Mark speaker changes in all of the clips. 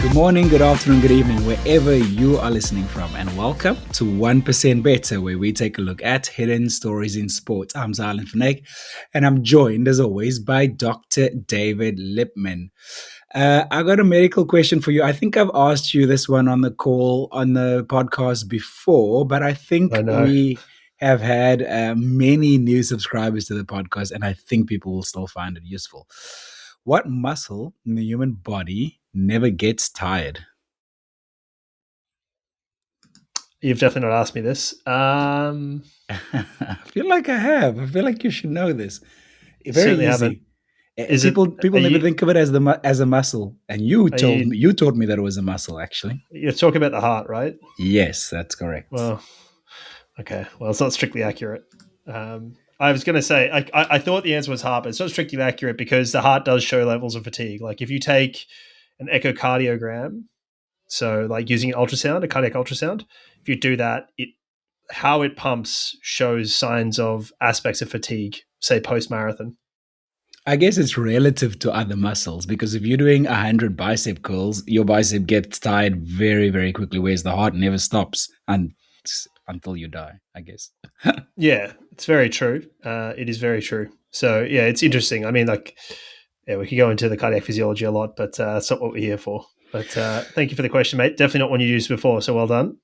Speaker 1: Good morning, good afternoon, good evening, wherever you are listening from, and welcome to 1% Better, where we take a look at hidden stories in sports. I'm Xylon Felix, and I'm joined, as always, by Dr. David Lipman. I got a medical question for you. I think I've asked you this one on the podcast before, but I think we have had many new subscribers to the podcast, and I think people will still find it useful. What muscle in the human body never gets tired?
Speaker 2: You've definitely not asked me this.
Speaker 1: I feel like I have. I feel like you should know this. Very easy.
Speaker 2: Haven't.
Speaker 1: People never think of it as a muscle, and you told me that it was a muscle. Actually,
Speaker 2: you're talking about the heart, right?
Speaker 1: Yes, that's correct.
Speaker 2: Well, okay. Well, it's not strictly accurate. I was going to say I thought the answer was heart, but it's not strictly accurate because the heart does show levels of fatigue. Like if you take an echocardiogram, so like using an ultrasound, a cardiac ultrasound, if you do that, how it pumps shows signs of aspects of fatigue, say post-marathon.
Speaker 1: I guess it's relative to other muscles because if you're doing 100 bicep curls, your bicep gets tired very, very quickly, whereas the heart never stops until you die, I guess.
Speaker 2: Yeah, it's very true. It is very true. So, yeah, it's interesting. I mean, we could go into the cardiac physiology a lot, but that's not what we're here for. But thank you for the question, mate. Definitely not one you used before, so well done.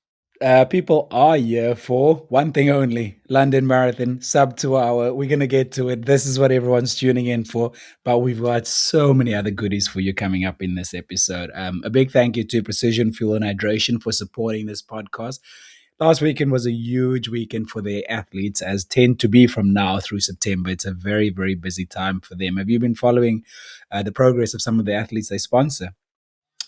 Speaker 1: People are here for one thing only, London Marathon, sub 2 hour. We're going to get to it. This is what everyone's tuning in for, but we've got so many other goodies for you coming up in this episode. A big thank you to Precision Fuel and Hydration for supporting this podcast. Last weekend was a huge weekend for their athletes, as tend to be from now through September. It's a very, very busy time for them. Have you been following the progress of some of the athletes they sponsor?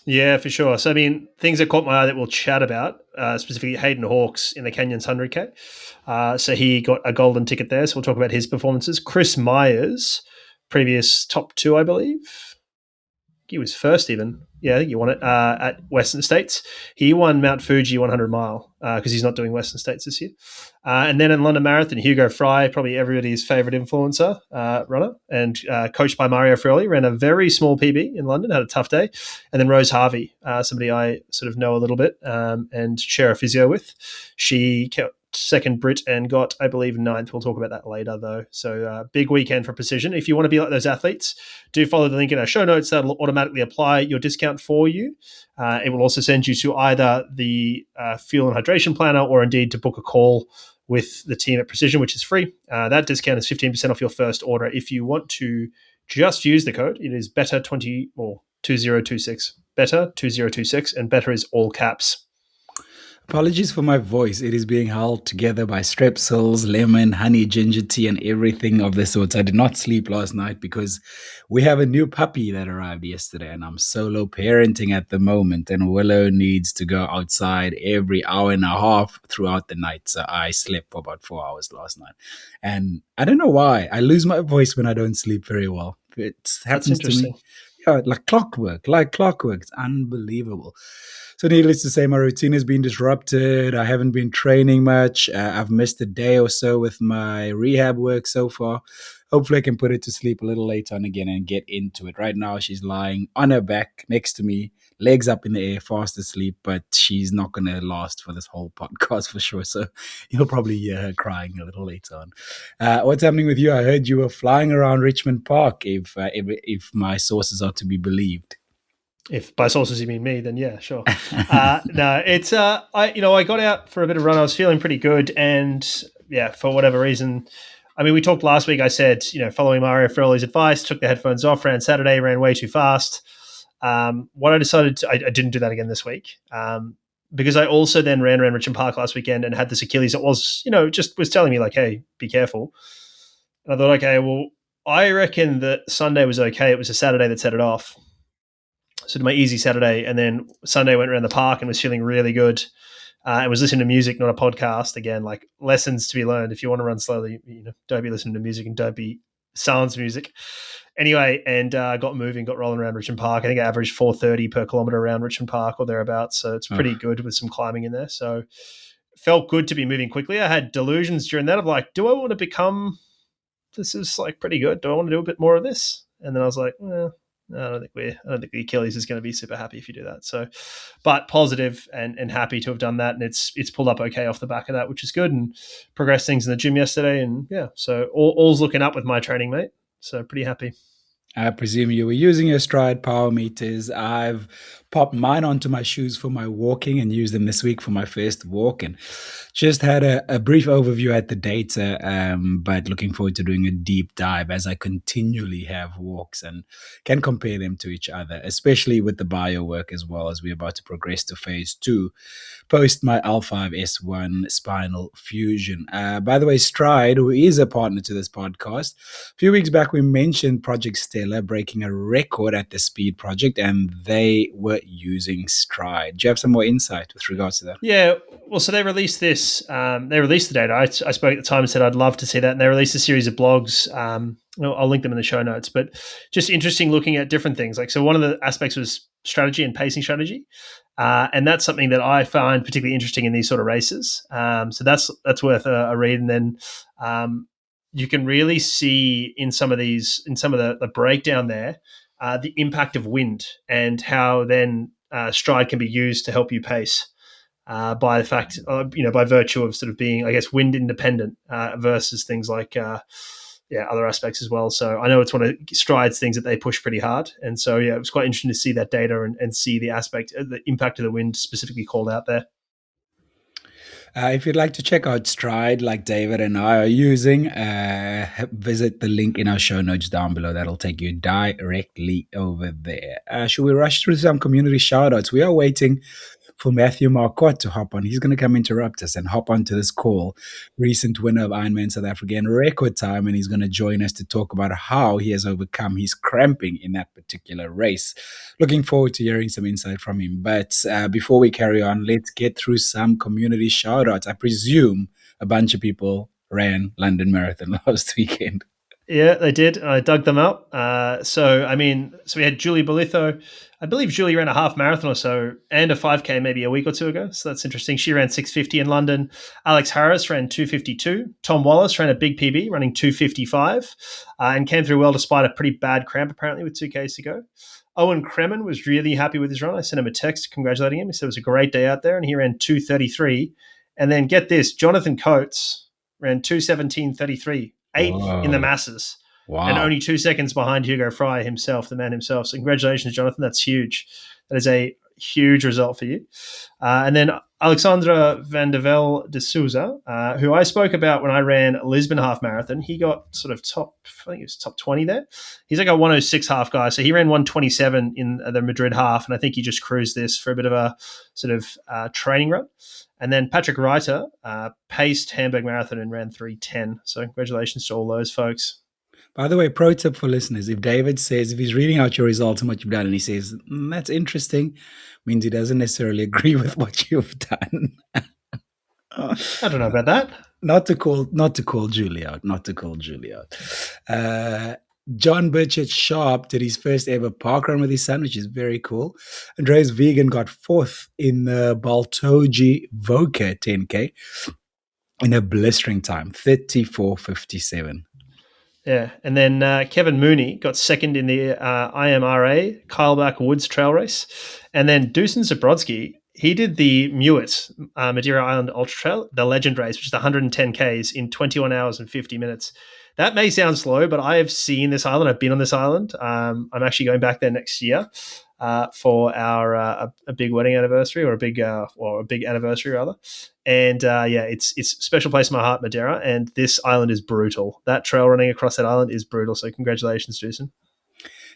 Speaker 2: Yeah, for sure. So, I mean, things that caught my eye that we'll chat about, specifically Hayden Hawks in the Canyons 100K. So he got a golden ticket there, so we'll talk about his performances. Chris Myers, previous top 2, I believe. He was first even. Yeah, I think he won it at Western States. He won Mount Fuji 100 mile because he's not doing Western States this year. And then in London Marathon, Hugo Fry, probably everybody's favorite influencer runner, and coached by Mario Frioli, ran a very small PB in London, had a tough day. And then Rose Harvey, somebody I sort of know a little bit and share a physio with. She kept second Brit and got, I believe, 9th. We'll talk about that later, though. So big weekend for Precision. If you want to be like those athletes, do follow the link in our show notes. That'll automatically apply your discount for you. It will also send you to either the fuel and hydration planner or indeed to book a call with the team at Precision, which is free. That discount is 15% off your first order. If you want to just use the code, it is BETTER20 or 2026. BETTER2026, and BETTER is all caps.
Speaker 1: Apologies for my voice. It is being held together by strepsils, lemon, honey, ginger tea, and everything of the sorts. I did not sleep last night because we have a new puppy that arrived yesterday, and I'm solo parenting at the moment, and Willow needs to go outside every hour and a half throughout the night. So I slept for about 4 hours last night. And I don't know why. I lose my voice when I don't sleep very well. It happens to me. Yeah, like clockwork. It's unbelievable. So needless to say, my routine has been disrupted. I haven't been training much. I've missed a day or so with my rehab work so far. Hopefully I can put it to sleep a little later on again and get into it. Right now, she's lying on her back next to me, legs up in the air, fast asleep, but she's not going to last for this whole podcast for sure. So you'll probably hear her crying a little later on. What's happening with you? I heard you were flying around Richmond Park, if my sources are to be believed.
Speaker 2: If by sources you mean me, then yeah, sure. No, it's I got out for a bit of run. I was feeling pretty good, and yeah, for whatever reason, I mean, we talked last week. I said, following Mario Frioli's advice, took the headphones off, ran Saturday, ran way too fast. What I decided I didn't do that again this week because I also then ran around Richmond Park last weekend and had this Achilles that was, just was telling me like, hey, be careful. And I thought, okay, well, I reckon that Sunday was okay. It was a Saturday that set it off. So did my easy Saturday, and then Sunday went around the park and was feeling really good. And was listening to music, not a podcast. Again, like lessons to be learned. If you want to run slowly, don't be listening to music and don't be sans music. Anyway, and got moving, got rolling around Richmond Park. I think I averaged 4:30 per kilometre around Richmond Park or thereabouts. So it's pretty good with some climbing in there. So felt good to be moving quickly. I had delusions during that of like, do I want to become, this is like pretty good. Do I want to do a bit more of this? And then I was like, I don't think the Achilles is going to be super happy if you do that. So, but positive and happy to have done that, and it's pulled up okay off the back of that, which is good, and progressed things in the gym yesterday, and yeah, so all's looking up with my training, mate. So pretty happy.
Speaker 1: I presume you were using your Stride power meters. I've popped mine onto my shoes for my walking and used them this week for my first walk, and just had a brief overview at the data, but looking forward to doing a deep dive as I continually have walks and can compare them to each other, especially with the bio work as well as we're about to progress to phase 2 post my L5S1 spinal fusion. By the way, Stride, who is a partner to this podcast, a few weeks back we mentioned Project Stella breaking a record at the Speed Project, and they were using Stride. Do you have some more insight with regards to that?
Speaker 2: Yeah, well, so they released this. They released the data. I spoke at the time and said I'd love to see that, and they released a series of blogs. I'll link them in the show notes, but just interesting looking at different things. Like, so one of the aspects was strategy and pacing strategy, and that's something that I find particularly interesting in these sort of races. So that's worth a read, and then you can really see in some of the breakdown there the impact of wind and how then Stride can be used to help you pace. By the fact, by virtue of sort of being, I guess, wind independent versus things like, other aspects as well. So I know it's one of Stride's things that they push pretty hard. And so, yeah, it was quite interesting to see that data and see the impact of the wind specifically called out there.
Speaker 1: If you'd like to check out Stride, like David and I are using, visit the link in our show notes down below. That'll take you directly over there. Should we rush through some community shoutouts? We are waiting for Matthew Marquardt to hop on. He's going to come interrupt us and hop onto this call. Recent winner of Ironman South Africa in record time, and he's going to join us to talk about how he has overcome his cramping in that particular race. Looking forward to hearing some insight from him. But before we carry on, let's get through some community shout-outs. I presume a bunch of people ran London Marathon last weekend.
Speaker 2: Yeah, they did. I dug them up. So we had Julie Bolitho. I believe Julie ran a half marathon or so and a 5K maybe a week or two ago. So that's interesting. She ran 6:50 in London. Alex Harris ran 2:52. Tom Wallace ran a big PB running 2:55 and came through well despite a pretty bad cramp apparently with 2Ks to go. Owen Kremen was really happy with his run. I sent him a text congratulating him. He said it was a great day out there and he ran 2:33. And then get this, Jonathan Coates ran 2:17.33. Eighth in the masses. Wow. And only 2 seconds behind Hugo Frey himself, the man himself. So congratulations, Jonathan. That's huge. That is a huge result for you. And then Alexandra van der Vel de Souza, who I spoke about when I ran Lisbon half marathon. He got sort of top 20 there. He's like a 106 half guy. So he ran 127 in the Madrid half. And I think he just cruised this for a bit of a sort of training run. And then Patrick Reiter paced Hamburg Marathon and ran 3:10. So congratulations to all those folks.
Speaker 1: By the way, pro tip for listeners, if David says, if he's reading out your results and what you've done and he says, that's interesting, means he doesn't necessarily agree with what you've done.
Speaker 2: I don't know about that.
Speaker 1: Not to call Julie out. John Burchett Sharp did his first ever park run with his son, which is very cool. Andreas Vegan got fourth in the Baltoji Voca 10K in a blistering time, 34:57.
Speaker 2: Yeah, and then Kevin Mooney got second in the IMRA Kyleback Woods Trail Race. And then Dusan Zabrodsky, he did the Mewett Madeira Island Ultra Trail, the Legend Race, which is 110 Ks in 21 hours and 50 minutes. That may sound slow, but I have seen this island. I've been on this island. I'm actually going back there next year for our a big wedding anniversary or a big anniversary rather. And it's a special place in my heart, Madeira. And this island is brutal. That trail running across that island is brutal. So congratulations, Jason.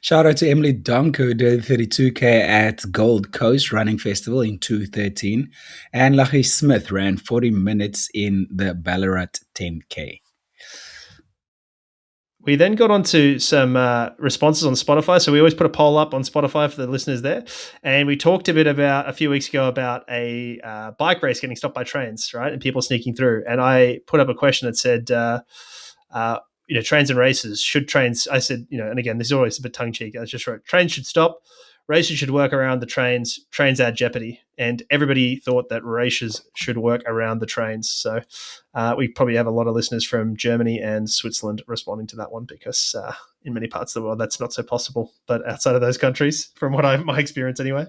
Speaker 1: Shout out to Emily Donko, who did 32K at Gold Coast Running Festival in 2:13. And Lachie Smith ran 40 minutes in the Ballarat 10K.
Speaker 2: We then got onto some responses on Spotify. So we always put a poll up on Spotify for the listeners there. And we talked a few weeks ago about a bike race getting stopped by trains, right? And people sneaking through. And I put up a question that said, trains and races, should trains, I said, and again, this is always a bit tongue-cheek. I just wrote, trains should stop. Races should work around the trains. Trains add jeopardy. And everybody thought that races should work around the trains. So we probably have a lot of listeners from Germany and Switzerland responding to that one because in many parts of the world, that's not so possible. But outside of those countries, from my experience anyway.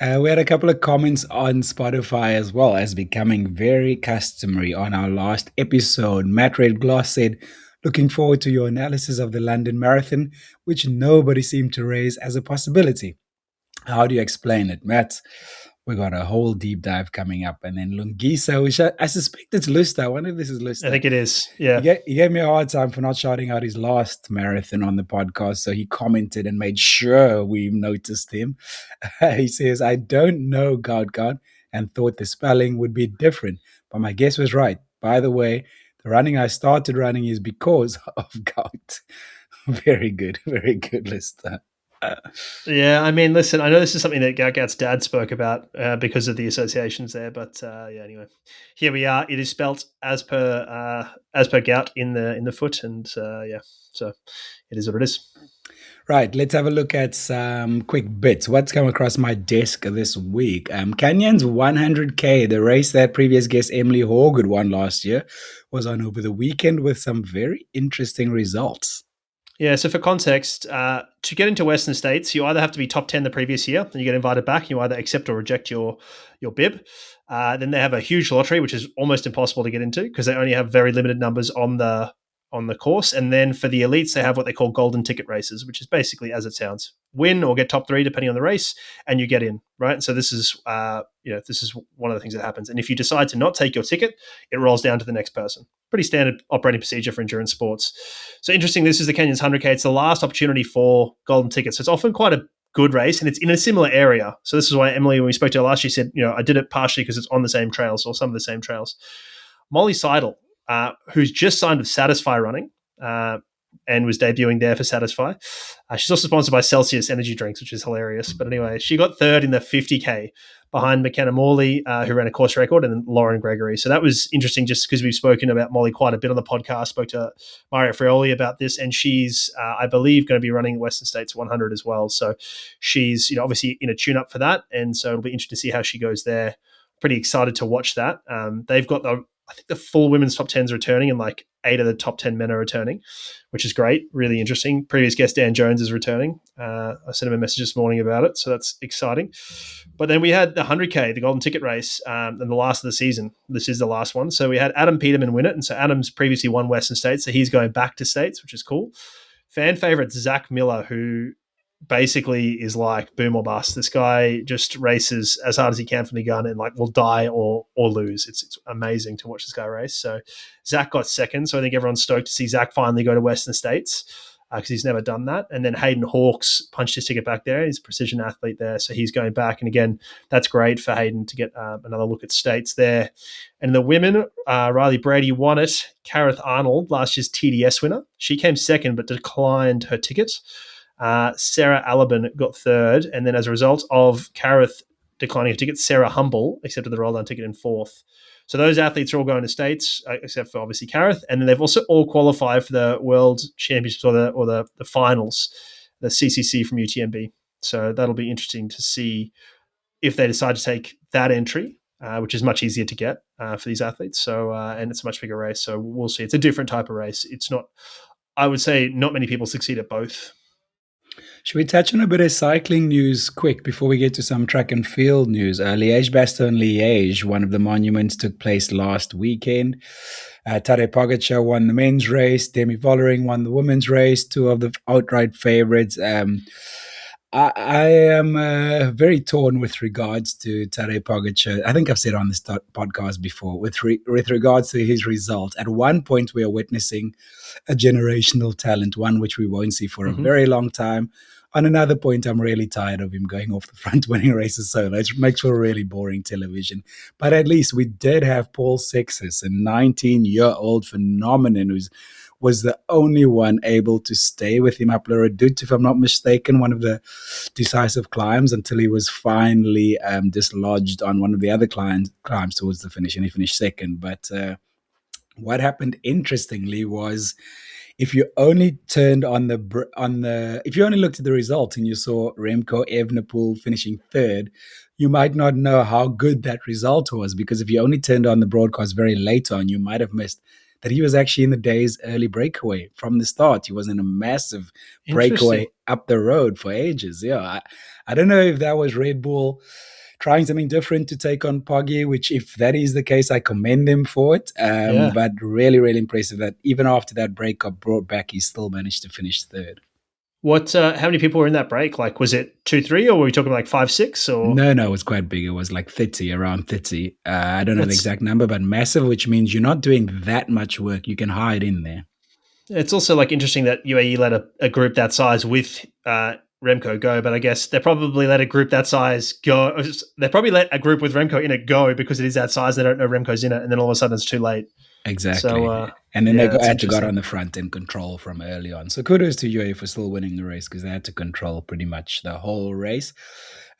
Speaker 1: We had a couple of comments on Spotify as well as becoming very customary on our last episode. Matt Redglass said, looking forward to your analysis of the London Marathon, which nobody seemed to raise as a possibility. How do you explain it, Matt? We got a whole deep dive coming up. And then Lungisa, which I suspect it's Luster. I wonder if this is Luster.
Speaker 2: I think it is, yeah.
Speaker 1: He gave me a hard time for not shouting out his last marathon on the podcast, so he commented and made sure we noticed him. He says, I don't know God and thought the spelling would be different, but my guess was right. By the way, the running I started running is because of God. Very good, Lister.
Speaker 2: Yeah, I mean, listen, I know this is something that Gat's dad spoke about because of the associations there, but yeah, anyway, here we are. It is spelt as per Gout in the foot, and yeah, so it is what it is.
Speaker 1: Right, let's have a look at some quick bits. What's come across my desk this week? Canyon's 100K, the race that previous guest Emily Horgood won last year, was on over the weekend with some very interesting results.
Speaker 2: Yeah, so for context, to get into Western States, you either have to be top 10 the previous year, and you get invited back. You either accept or reject your bib. Then they have a huge lottery, which is almost impossible to get into because they only have very limited numbers on the course. And then for the elites, they have what they call golden ticket races, which is basically as it sounds: win or get top 3 depending on the race, and you get in, right? And so this is this is one of the things that happens. And if you decide to not take your ticket, it rolls down to the next person. Pretty standard operating procedure for endurance sports. So interesting, this is the Canyons 100K. It's the last opportunity for golden tickets. So it's often quite a good race, and it's in a similar area. So this is why Emily, when we spoke to her last, she said, I did it partially because it's on the same trails or some of the same trails. Molly Seidel, who's just signed with Satisfy Running and was debuting there for Satisfy. She's also sponsored by Celsius Energy Drinks, which is hilarious. But anyway, she got third in the 50K behind McKenna Morley, who ran a course record, and then Lauren Gregory. So that was interesting just because we've spoken about Molly quite a bit on the podcast, spoke to Mario Frioli about this, and she's, I believe, going to be running Western States 100 as well. So she's obviously in a tune-up for that, and so it'll be interesting to see how she goes there. Pretty excited to watch that. They've got I think the full women's top 10s returning, and like 8 of the top 10 men are returning, which is great. Really interesting. Previous guest Dan Jones is returning. I sent him a message this morning about it, so that's exciting. But then we had the 100K, the golden ticket race, and the last of the season. This is the last one. So we had Adam Peterman win it, and so Adam's previously won Western States, so he's going back to States, which is cool. Fan favorite Zach Miller, who basically is like boom or bust. This guy just races as hard as he can from the gun and like will die or lose. It's amazing to watch this guy race. So Zach got second. So I think everyone's stoked to see Zach finally go to Western States because he's never done that. And then Hayden Hawkes punched his ticket back there. He's a precision athlete there. So he's going back. And again, that's great for Hayden to get another look at States there. And the women, Riley Brady won it. Kareth Arnold, last year's TDS winner. She came second but declined her ticket. Sarah Alabin got third, and then as a result of Kareth declining her ticket, Sarah Humble accepted the roll-down ticket in fourth. So those athletes are all going to States, except for obviously Kareth, and then they've also all qualified for the World Championships or the finals, the CCC from UTMB. So that'll be interesting to see if they decide to take that entry, which is much easier to get for these athletes. So and it's a much bigger race, so we'll see. It's a different type of race. It's not, I would say, not many people succeed at both.
Speaker 1: Should we touch on a bit of cycling news quick before we get to some track and field news? Liege-Baston-Liege, one of the monuments, took place last weekend. Tadej Pogacar won the men's race. Demi Vollering won the women's race, 2 of the outright favorites. I am very torn with regards to Tadej Pogacar. I think I've said on this podcast before, with regards to his results. At one point, we are witnessing a generational talent, one which we won't see for a very long time. On another point, I'm really tired of him going off the front winning races solo. It makes for really boring television. But at least we did have Paul Sextus, a 19-year-old phenomenon who was the only one able to stay with him up La Redoute, if I'm not mistaken, one of the decisive climbs, until he was finally dislodged on one of the other climbs towards the finish, and he finished second. But what happened interestingly was, if you only turned if you only looked at the result and you saw Remco Evenepoel finishing third, you might not know how good that result was, because if you only turned on the broadcast very late on, you might have missed that he was actually in the day's early breakaway from the start. He was in a massive
Speaker 2: Interesting.
Speaker 1: breakaway up the road for ages. Yeah, I don't know if that was Red Bull trying something different to take on Poggy, which if that is the case, I commend them for it.
Speaker 2: Yeah.
Speaker 1: But really, really impressive that even after that break got brought back, he still managed to finish third.
Speaker 2: What? How many people were in that break? Like, was it 2-3, or were we talking like 5-6? Or
Speaker 1: No, it was quite big. It was like 30, around 30. I don't know the
Speaker 2: that's
Speaker 1: exact number, but massive, which means you're not doing that much work. You can hide in there.
Speaker 2: it's also like interesting that UAE let a group that size with Remco go, but I guess they probably let a group that size go. They probably let a group with Remco in it go because it is that size. They don't know Remco's in it, and then all of a sudden it's too late.
Speaker 1: Exactly.
Speaker 2: So
Speaker 1: And then
Speaker 2: yeah,
Speaker 1: they
Speaker 2: that's
Speaker 1: had to got
Speaker 2: interesting.
Speaker 1: on the front and control from early on. So kudos to UAE for still winning the race because they had to control pretty much the whole race.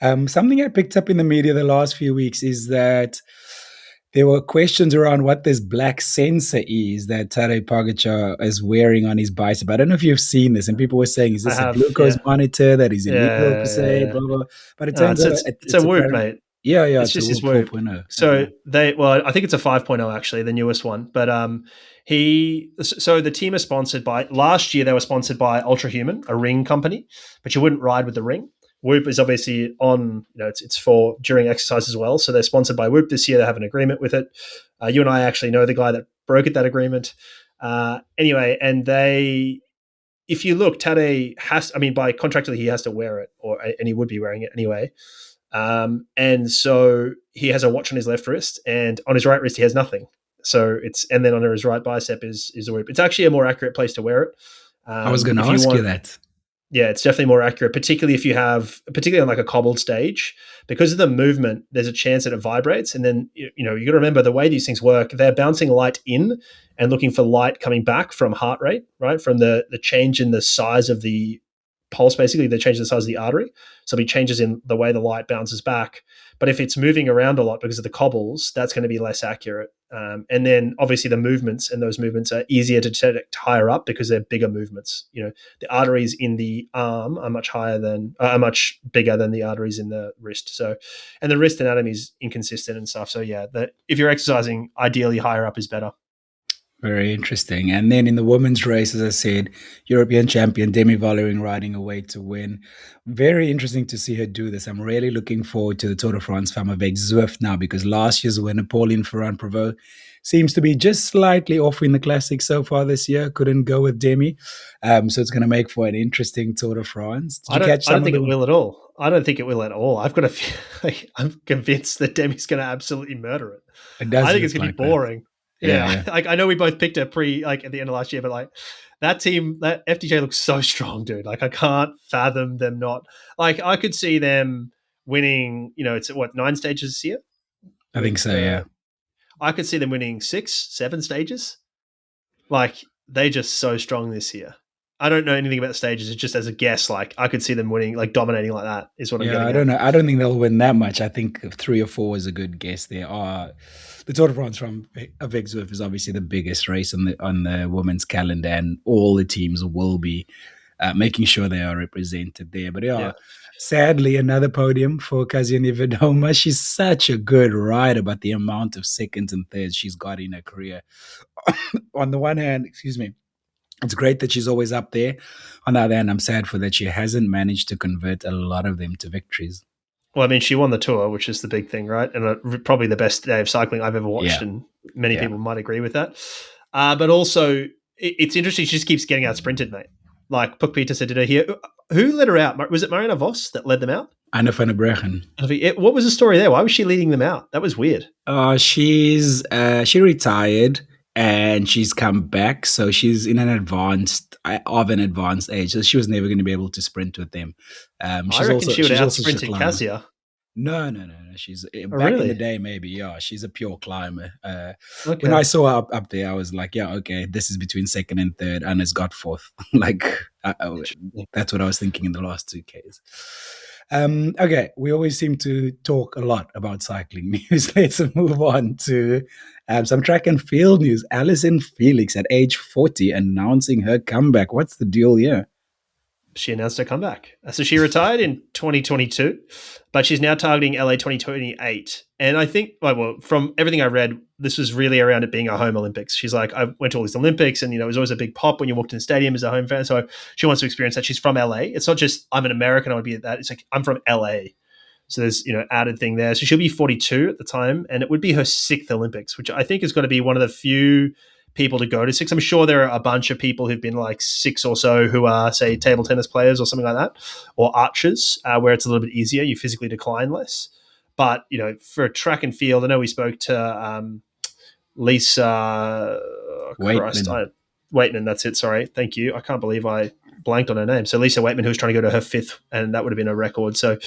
Speaker 1: Something I picked up in the media the last few weeks is that there were questions around what this black sensor is that Tadej Pogacar is wearing on his bicep. I don't know if you've seen this, and people were saying, "Is
Speaker 2: I
Speaker 1: this a
Speaker 2: have,
Speaker 1: glucose
Speaker 2: yeah,
Speaker 1: monitor that is illegal per se?"
Speaker 2: yeah.
Speaker 1: Blah blah. But it
Speaker 2: No,
Speaker 1: turns out
Speaker 2: it's a
Speaker 1: it's
Speaker 2: Whoop,
Speaker 1: apparent.
Speaker 2: mate.
Speaker 1: Yeah, yeah,
Speaker 2: It's
Speaker 1: it's a
Speaker 2: just his
Speaker 1: Whoop
Speaker 2: Whoop.
Speaker 1: 4.0.
Speaker 2: So I think it's a 5.0 actually, the newest one. But so the team is sponsored by. Last year they were sponsored by Ultra Human, a ring company, but you wouldn't ride with the ring. Whoop is obviously on. It's for during exercise as well. So they're sponsored by Whoop this year. They have an agreement with it. You and I actually know the guy that brokered that agreement. Anyway, and if you look, Tade has. I mean, by contractually, he has to wear it, and he would be wearing it anyway. And so he has a watch on his left wrist, and on his right wrist he has nothing. So and then under his right bicep is a Whoop. It's actually a more accurate place to wear it.
Speaker 1: I was going to
Speaker 2: If you
Speaker 1: ask you
Speaker 2: want,
Speaker 1: that.
Speaker 2: yeah, it's definitely more accurate, particularly particularly on like a cobbled stage, because of the movement. There's a chance that it vibrates, and then you got to remember the way these things work. They're bouncing light in and looking for light coming back from heart rate, right? From the change in the size of the pulse, basically, they change the size of the artery. So it changes in the way the light bounces back. But if it's moving around a lot because of the cobbles, that's going to be less accurate. And then obviously the movements, and those movements are easier to detect higher up because they're bigger movements. The arteries in the arm are much bigger than the arteries in the wrist. So, and the wrist anatomy is inconsistent and stuff. So yeah, if you're exercising, ideally higher up is better.
Speaker 1: Very interesting. And then in the women's race, as I said, European champion Demi Vollering riding away to win. Very interesting to see her do this. I'm really looking forward to the Tour de France Femme avec Zwift now because last year's winner, Pauline Ferrand-Prévot, seems to be just slightly off in the classic so far this year. Couldn't go with Demi. So it's going to make for an interesting Tour de France. Did you catch
Speaker 2: I don't
Speaker 1: some of
Speaker 2: think it
Speaker 1: the...
Speaker 2: will at all. I don't think it will at all. I've got I'm convinced that Demi's going to absolutely murder it.
Speaker 1: It does
Speaker 2: I think it's
Speaker 1: look
Speaker 2: going to be
Speaker 1: like that.
Speaker 2: boring.
Speaker 1: Yeah,
Speaker 2: Yeah,
Speaker 1: yeah.
Speaker 2: like I know we both picked her at the end of last year, but like that team, that FDJ looks so strong, dude. Like I can't fathom them not. Like I could see them winning. It's what 9 stages this year.
Speaker 1: I think so, yeah.
Speaker 2: I could see them winning 6, 7 stages. Like they're just so strong this year. I don't know anything about the stages. It's just as a guess. Like I could see them winning, like dominating like that. Is what I'm
Speaker 1: Yeah,
Speaker 2: getting
Speaker 1: I
Speaker 2: at.
Speaker 1: don't know. I don't think they'll win that much. I think 3 or 4 is a good guess. There are the Tour de France from avec Zwift is obviously the biggest race on the women's calendar, and all the teams will be making sure they are represented there. But yeah,
Speaker 2: Yeah.
Speaker 1: sadly, another podium for Kaziani Vidoma. She's such a good rider, but the amount of seconds and thirds she's got in her career. On the one hand, excuse me, it's great that she's always up there. On the other hand, I'm sad for that she hasn't managed to convert a lot of them to victories.
Speaker 2: Well, I mean, she won the Tour, which is the big thing, right? And probably the best day of cycling I've ever watched,
Speaker 1: Yeah,
Speaker 2: and many
Speaker 1: yeah.
Speaker 2: people might agree with that. But also, it's interesting. She just keeps getting out sprinted, mate. Like Puk Peter said, did I hear? Who led her out? Was it Marianne Vos that led them out?
Speaker 1: Anna van der Breggen.
Speaker 2: What was the story there? Why was she leading them out? That was weird.
Speaker 1: She retired and she's come back, so she's in an advanced age. So she was never going to be able to sprint with them.
Speaker 2: I reckon she would have out sprinted Kasia.
Speaker 1: No. She's back in the
Speaker 2: really?
Speaker 1: day, maybe. Yeah, she's a pure climber.
Speaker 2: Okay.
Speaker 1: When I saw her up there, I was like, yeah, okay, this is between second and third, and it's got fourth. Like, that's what I was thinking in the last 2Ks. Okay, we always seem to talk a lot about cycling news. Let's move on to some track and field news. Allyson Felix at age 40 announcing her comeback. What's the deal here?
Speaker 2: she announced her comeback. So she retired in 2022, but she's now targeting LA 2028. And I think, well, from everything I read, this was really around it being a home Olympics. She's like, I went to all these Olympics, and it was always a big pop when you walked in the stadium as a home fan. So she wants to experience that. She's from LA. It's not just I'm an American, I would be at that. It's like I'm from LA. So there's added thing there. So she'll be 42 at the time, and it would be her 6th Olympics, which I think is going to be one of the few people to go to 6. I'm sure there are a bunch of people who've been like 6 or so who are, say, table tennis players or something like that, or archers, where it's a little bit easier. You physically decline less. But for track and field, I know we spoke to Lisa Waitman. That's it. Sorry, thank you. I can't believe I blanked on her name. So Lisa Waitman, who was trying to go to her 5th, and that would have been a record. So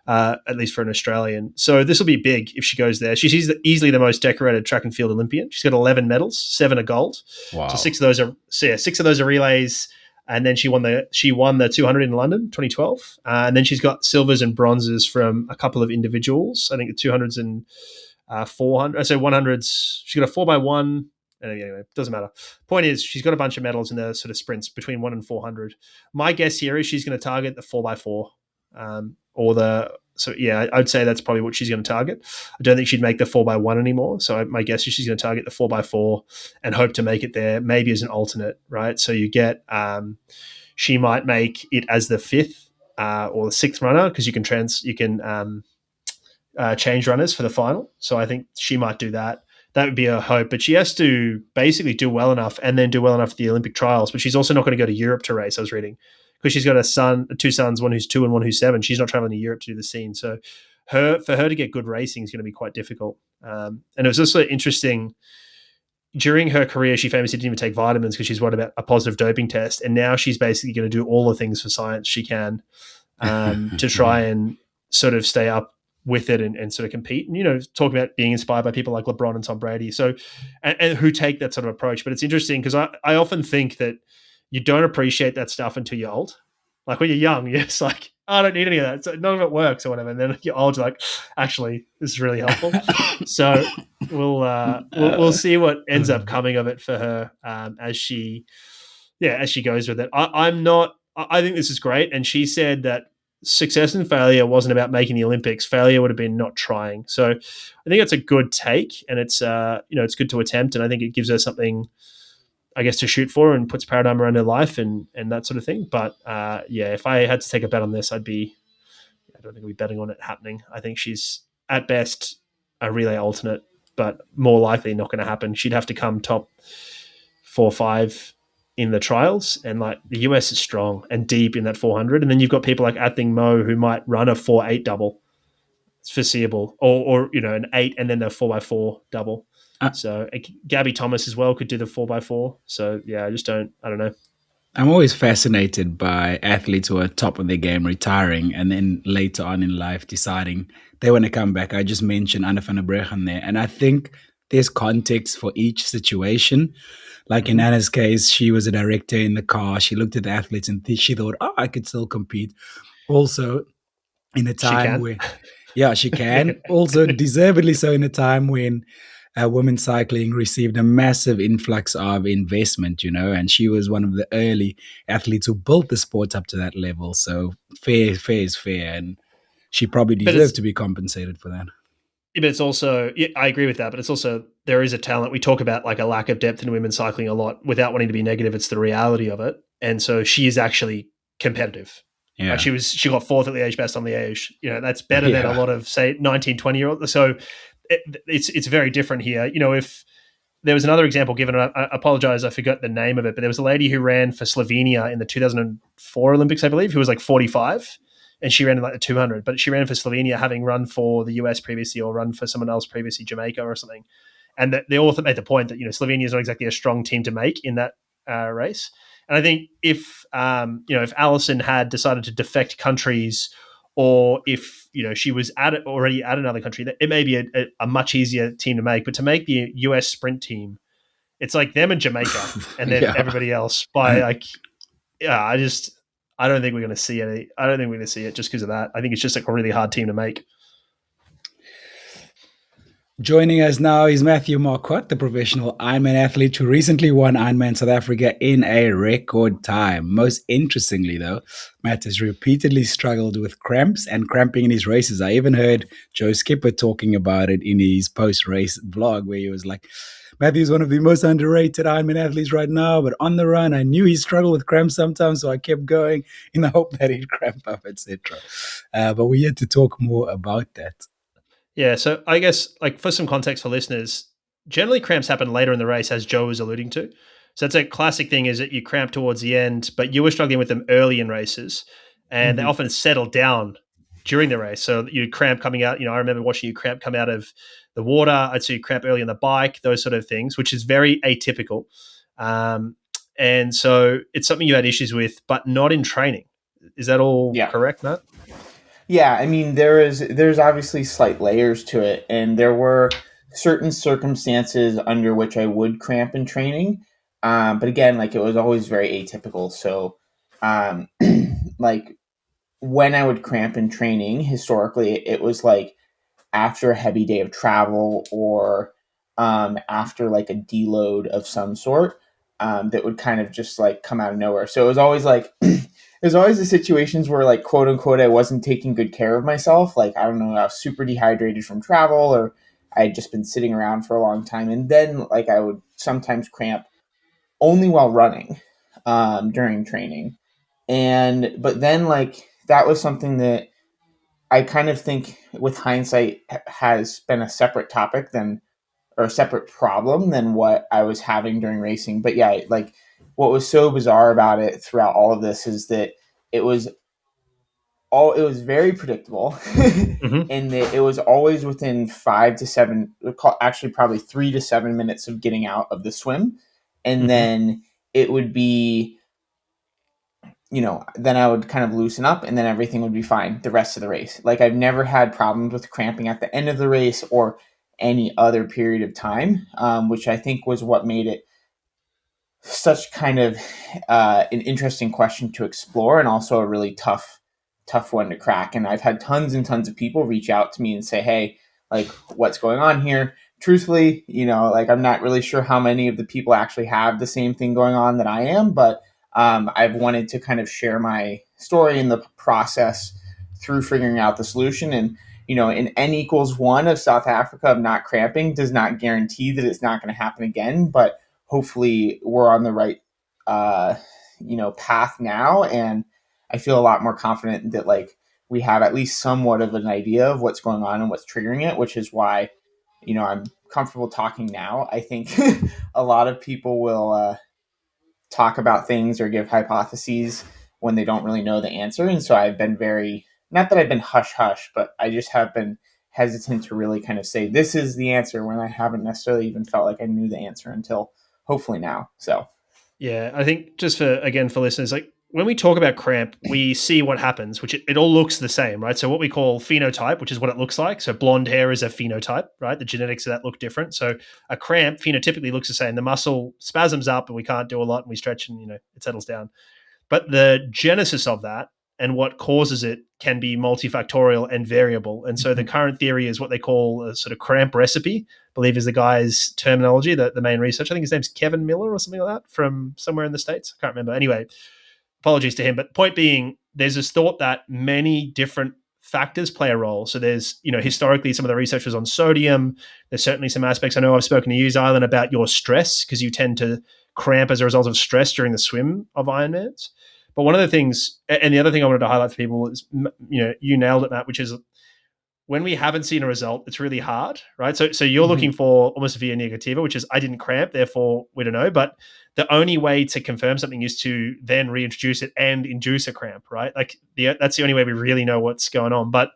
Speaker 2: at least for an Australian. So this will be big if she goes there. She's easily the most decorated track and field Olympian. She's got 11 medals, 7 are gold.
Speaker 1: Wow.
Speaker 2: So 6 of those are relays. And then she won the 200 in London, 2012. And then she's got silvers and bronzes from a couple of individuals. I think the 200s and 400. So 100s. She's got a 4x1. Anyway, it doesn't matter. Point is, she's got a bunch of medals in the sort of sprints between 1 and 400. My guess here is she's going to target the 4x4, I'd say that's probably what she's going to target. I don't think she'd make the 4x1 anymore. So my guess is she's going to target the 4x4 and hope to make it there, maybe as an alternate, right? So you get, she might make it as the 5th or the 6th runner, because you can change runners for the final. So I think she might do that. That would be her hope, but she has to basically do well enough and then do well enough at the Olympic trials. But she's also not going to go to Europe to race, I was reading, because she's got two sons, one who's 2 and one who's 7. She's not traveling to Europe to do the scene. So for her to get good racing is going to be quite difficult. And it was also interesting, during her career, she famously didn't even take vitamins because she's worried about a positive doping test. And now she's basically going to do all the things for science she can to try and sort of stay up with it and sort of compete, and talk about being inspired by people like LeBron and Tom Brady, so and who take that sort of approach. But it's interesting because I often think that you don't appreciate that stuff until you're old. Like when you're young, you're just like, I don't need any of that, so none of it works or whatever. And then you're old, you're like, actually, this is really helpful. So we'll see what ends up coming of it for her as she goes with it. I think this is great, and she said that success and failure wasn't about making the Olympics. Failure would have been not trying. So I think it's a good take, and it's it's good to attempt, and I think it gives her something, I guess, to shoot for and puts paradigm around her life and that sort of thing. But if I had to take a bet on this, I don't think I'd be betting on it happening. I think she's at best a relay alternate, but more likely not going to happen. She'd have to come top 4 or 5 in the trials, and like the US is strong and deep in that 400, and then you've got people like Athing Mo who might run a 4-8 double. It's foreseeable, or an 8 and then the 4x4 double. So Gabby Thomas as well could do the 4x4. So I don't know.
Speaker 1: I'm always fascinated by athletes who are top of their game retiring and then later on in life deciding they want to come back. I just mentioned Anna van der Breggen there, and I think there's context for each situation. Like in Anna's case, she was a director in the car. She looked at the athletes and she thought, I could still compete. Also, in a time where, she can. Also, deservedly so, in a time when women's cycling received a massive influx of investment, and she was one of the early athletes who built the sport up to that level. So fair is fair, and she probably deserves to be compensated for that.
Speaker 2: But it's also, I agree with that, but it's also, there is a talent. We talk about like a lack of depth in women's cycling a lot without wanting to be negative. It's the reality of it. And so she is actually competitive. Yeah. Like she got 4th at Liege-Baston-Liege. That's better than a lot of, say, 19, 20-year-olds. So it's very different here. If there was another example given, I apologize, I forgot the name of it, but there was a lady who ran for Slovenia in the 2004 Olympics, I believe, who was like 45. And she ran in like the 200, but she ran for Slovenia, having run for the US previously or run for someone else previously, Jamaica or something. And the author made the point that Slovenia is not exactly a strong team to make in that race. And I think if Allyson had decided to defect countries, or if she was already at another country, that it may be a much easier team to make. But to make the US sprint team, it's like them and Jamaica, and then everybody else by I don't think we're going to see any. I don't think we're going to see it just because of that. I think it's just like a really hard team to make.
Speaker 1: Joining us now is Matthew Marquardt, the professional Ironman athlete who recently won Ironman South Africa in a record time. Most interestingly, though, Matt has repeatedly struggled with cramps and cramping in his races. I even heard Joe Skipper talking about it in his post-race vlog where he was like, Matthew's one of the most underrated Ironman athletes right now, but on the run, I knew he struggled with cramps sometimes, so I kept going in the hope that he'd cramp up, etc. But we're here to talk more about that.
Speaker 2: Yeah, so I guess like for some context for listeners, generally cramps happen later in the race, as Joe was alluding to. So it's a classic thing is that you cramp towards the end, but you were struggling with them early in races, and they
Speaker 1: Mhm.
Speaker 2: often settle down during the race. So you cramp coming out. I remember watching you cramp come out of the water. I'd see you cramp early on the bike, those sort of things, which is very atypical. Um, and so it's something you had issues with, but not in training. Is that all
Speaker 3: Yeah.
Speaker 2: correct, Matt?
Speaker 3: Yeah, I mean there's obviously slight layers to it, and there were certain circumstances under which I would cramp in training. But again, like it was always very atypical. So um like when I would cramp in training, historically it was like after a heavy day of travel or after like a deload of some sort that would kind of just like come out of nowhere. So it was always like there's always the situations where like quote unquote I wasn't taking good care of myself. Like I don't know, I was super dehydrated from travel or I had just been sitting around for a long time, and then like I would sometimes cramp only while running during training. And but then like that was something that I kind of think with hindsight has been a separate topic than or a separate problem than what I was having during racing. But yeah, like what was so bizarre about it throughout all of this is that it was it was very predictable
Speaker 2: Mm-hmm.
Speaker 3: and that it was always within 5 to 7, actually probably 3 to 7 minutes of getting out of the swim. And
Speaker 2: Mm-hmm.
Speaker 3: then it would be, then I would kind of loosen up and then everything would be fine the rest of the race. Like I've never had problems with cramping at the end of the race or any other period of time, which I think was what made it such kind of an interesting question to explore and also a really tough one to crack. And I've had tons and tons of people reach out to me and say, hey, like what's going on here? Truthfully, like I'm not really sure how many of the people actually have the same thing going on that I am, but I've wanted to kind of share my story in the process through figuring out the solution. And an N=1 of South Africa of not cramping does not guarantee that it's not going to happen again, but hopefully we're on the right path now, and I feel a lot more confident that like we have at least somewhat of an idea of what's going on and what's triggering it, which is why I'm comfortable talking now. I think a lot of people will talk about things or give hypotheses when they don't really know the answer, and so I've been very, not that I've been hush hush, but I just have been hesitant to really kind of say this is the answer when I haven't necessarily even felt like I knew the answer until hopefully now. So
Speaker 2: Yeah, I think just for listeners, like when we talk about cramp, we see what happens, which it all looks the same, right? So what we call phenotype, which is what it looks like. So blonde hair is a phenotype, right? The genetics of that look different. So a cramp phenotypically looks the same. The muscle spasms up and we can't do a lot and we stretch and it settles down. But the genesis of that and what causes it can be multifactorial and variable. And so the current theory is what they call a sort of cramp recipe, I believe is the guy's terminology, the main research. I think his name's Kevin Miller or something like that from somewhere in the States. I can't remember. Anyway, apologies to him. But point being, there's this thought that many different factors play a role. So there's, historically some of the research was on sodium. There's certainly some aspects. I know I've spoken to you, Xylon, about your stress because you tend to cramp as a result of stress during the swim of Ironmans. But one of the things, and the other thing I wanted to highlight for people is, you nailed it, Matt, which is when we haven't seen a result, it's really hard, right? So you're looking for almost via negativa, which is I didn't cramp, therefore we don't know. But the only way to confirm something is to then reintroduce it and induce a cramp, right? Like that's the only way we really know what's going on. But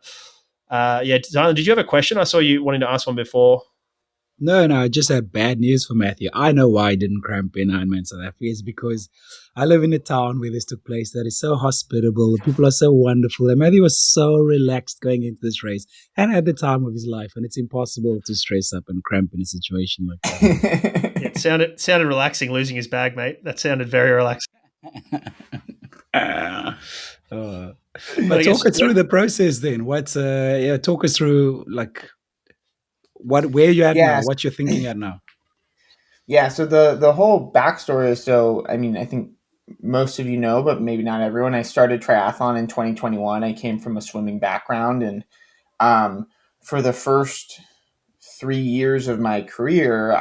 Speaker 2: yeah, Zion, did you have a question? I saw you wanting to ask one before.
Speaker 1: No, I just had bad news for Matthew. I know why I didn't cramp in Ironman South Africa. It's because I live in a town where this took place that is so hospitable. The people are so wonderful. And Matthew was so relaxed going into this race and at the time of his life. And it's impossible to stress up and cramp in a situation like that.
Speaker 2: Yeah, it sounded relaxing losing his bag, mate. That sounded very relaxing.
Speaker 1: But talk us through the process then. Talk us through like where you at now?
Speaker 3: Yeah.
Speaker 1: What you're thinking at now?
Speaker 3: Yeah, so the whole backstory is, so I mean, I think most of you know, but maybe not everyone. I started triathlon in 2021. I came from a swimming background, and um, for the first 3 years of my career,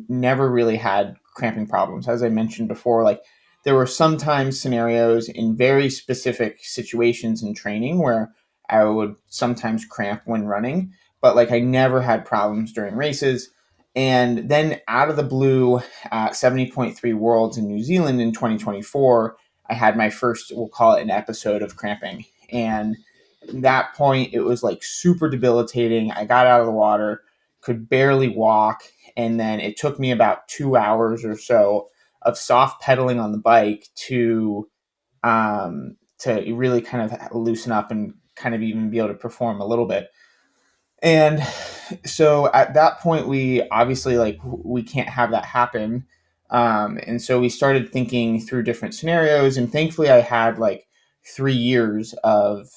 Speaker 3: never really had cramping problems. As I mentioned before, like there were sometimes scenarios in very specific situations in training where I would sometimes cramp when running, but like I never had problems during races. And then out of the blue, at 70.3 Worlds in New Zealand in 2024, I had my first, we'll call it an episode of cramping. And at that point, it was like super debilitating. I got out of the water, could barely walk, and then it took me about 2 hours or so of soft pedaling on the bike to really kind of loosen up and kind of even be able to perform a little bit. And so at that point, we obviously like we can't have that happen. And so we started thinking through different scenarios, and thankfully I had like 3 years of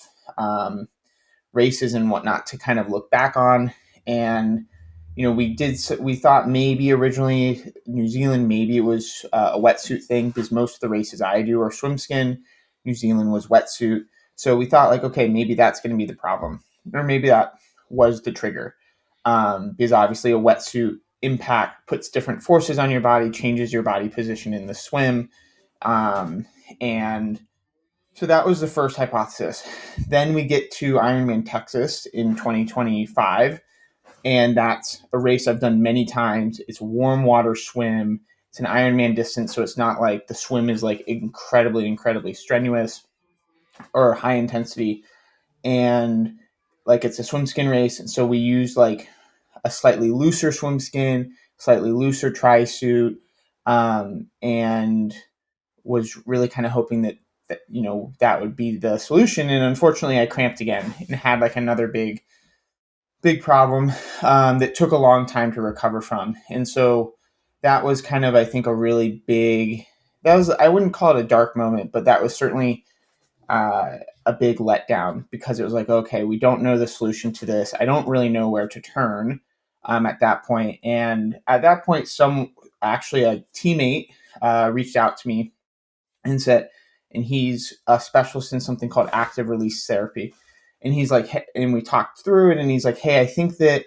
Speaker 3: races and whatnot to kind of look back on. And we thought maybe originally New Zealand, maybe it was a wetsuit thing, because most of the races I do are swim skin. New Zealand was wetsuit. So we thought like, okay, maybe that's going to be the problem, or maybe that was the trigger. Because obviously a wetsuit impact puts different forces on your body, changes your body position in the swim. And so that was the first hypothesis. Then we get to Ironman Texas in 2025. And that's a race I've done many times. It's a warm water swim. It's an Ironman distance, so it's not like the swim is like incredibly strenuous or high intensity. And like it's a swim skin race, and so we use like a slightly looser swim skin, slightly looser tri-suit, and was really kind of hoping that that would be the solution. And unfortunately, I cramped again and had like another big problem that took a long time to recover from. And so that was kind of, I think, a really big, I wouldn't call it a dark moment, but that was certainly a big letdown, because it was like, okay, we don't know the solution to this. I don't really know where to turn at that point. And at that point, actually a teammate reached out to me and said, and he's a specialist in something called active release therapy. And he's like, and we talked through it, and he's like, hey, I think that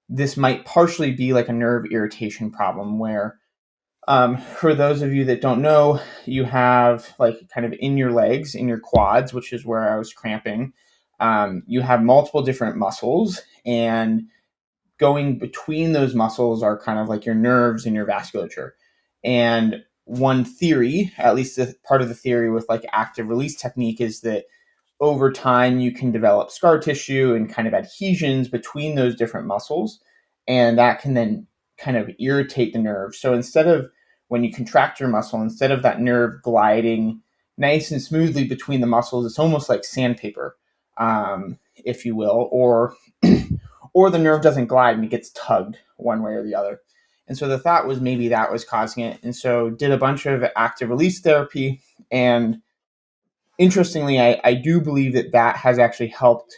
Speaker 3: this might partially be like a nerve irritation problem where, for those of you that don't know, you have like kind of in your legs, in your quads, which is where I was cramping, you have multiple different muscles, and going between those muscles are kind of like your nerves and your vasculature. And one theory, at least the part of the theory with like active release technique, is that over time you can develop scar tissue and kind of adhesions between those different muscles, and that can then kind of irritate the nerve. So instead of, when you contract your muscle, instead of that nerve gliding nice and smoothly between the muscles, it's almost like sandpaper, if you will, or or the nerve doesn't glide and it gets tugged one way or the other. And so the thought was maybe that was causing it. And so did a bunch of active release therapy. And interestingly, I do believe that has actually helped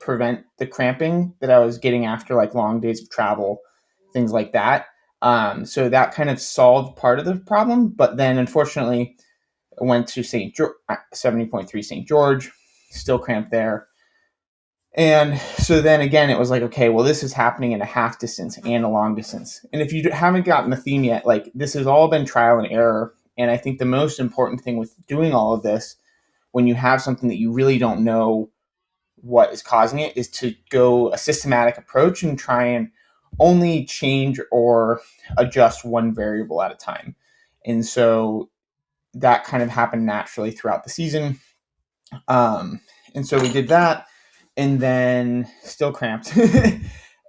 Speaker 3: prevent the cramping that I was getting after like long days of travel, things like that. So that kind of solved part of the problem. But then unfortunately, I went to 70.3 St. George, still cramped there. And so then again, it was like, okay, well, this is happening in a half distance and a long distance. And if you haven't gotten the theme yet, like this has all been trial and error. And I think the most important thing with doing all of this, when you have something that you really don't know what is causing it, is to go a systematic approach and try and only change or adjust one variable at a time. And so that kind of happened naturally throughout the season. And so we did that, and then still cramped,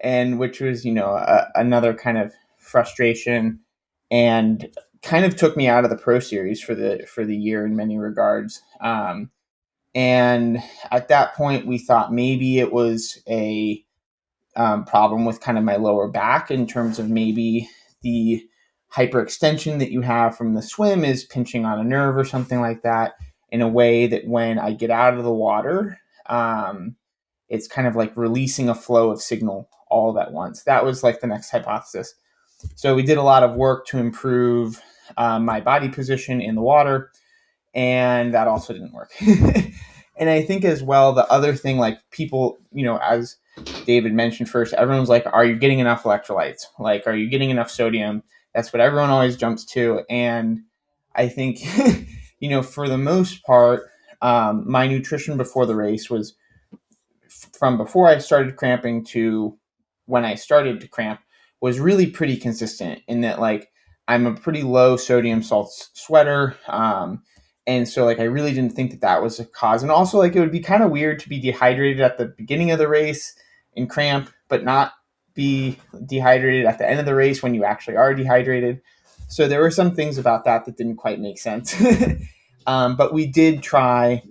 Speaker 3: and which was, another kind of frustration, and kind of took me out of the Pro Series for the year in many regards. And at that point, we thought maybe it was a problem with kind of my lower back, in terms of maybe the hyperextension that you have from the swim is pinching on a nerve or something like that, in a way that when I get out of the water, it's kind of like releasing a flow of signal all at once. That was like the next hypothesis. So we did a lot of work to improve my body position in the water, and that also didn't work. And I think as well, the other thing, like people, as David mentioned first, everyone's like, are you getting enough electrolytes? Like, are you getting enough sodium? That's what everyone always jumps to. And I think, for the most part, my nutrition before the race was from before I started cramping to when I started to cramp was really pretty consistent in that, like, I'm a pretty low sodium salts sweater. And so, like, I really didn't think that was a cause. And also, like, it would be kind of weird to be dehydrated at the beginning of the race and cramp, but not be dehydrated at the end of the race when you actually are dehydrated. So there were some things about that didn't quite make sense. But we did try,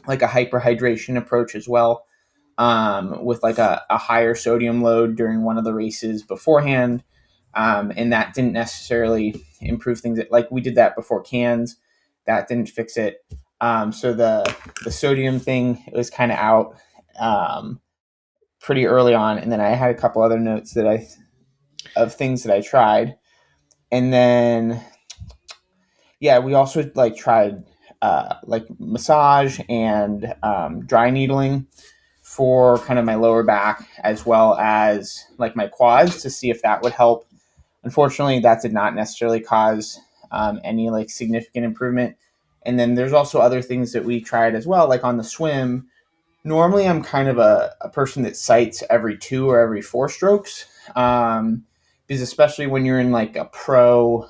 Speaker 3: like, a hyperhydration approach as well, with, like, a higher sodium load during one of the races beforehand. And that didn't necessarily improve things. Like, we did that before cans. That didn't fix it. So the sodium thing was kind of out pretty early on. And then I had a couple other notes of things that I tried. And then, yeah, we also like tried like massage and dry needling for kind of my lower back, as well as like my quads, to see if that would help. Unfortunately, that did not necessarily cause any like significant improvement. And then there's also other things that we tried as well, like on the swim. Normally, I'm kind of a person that sights every 2 or every 4 strokes, because especially when you're in like a pro,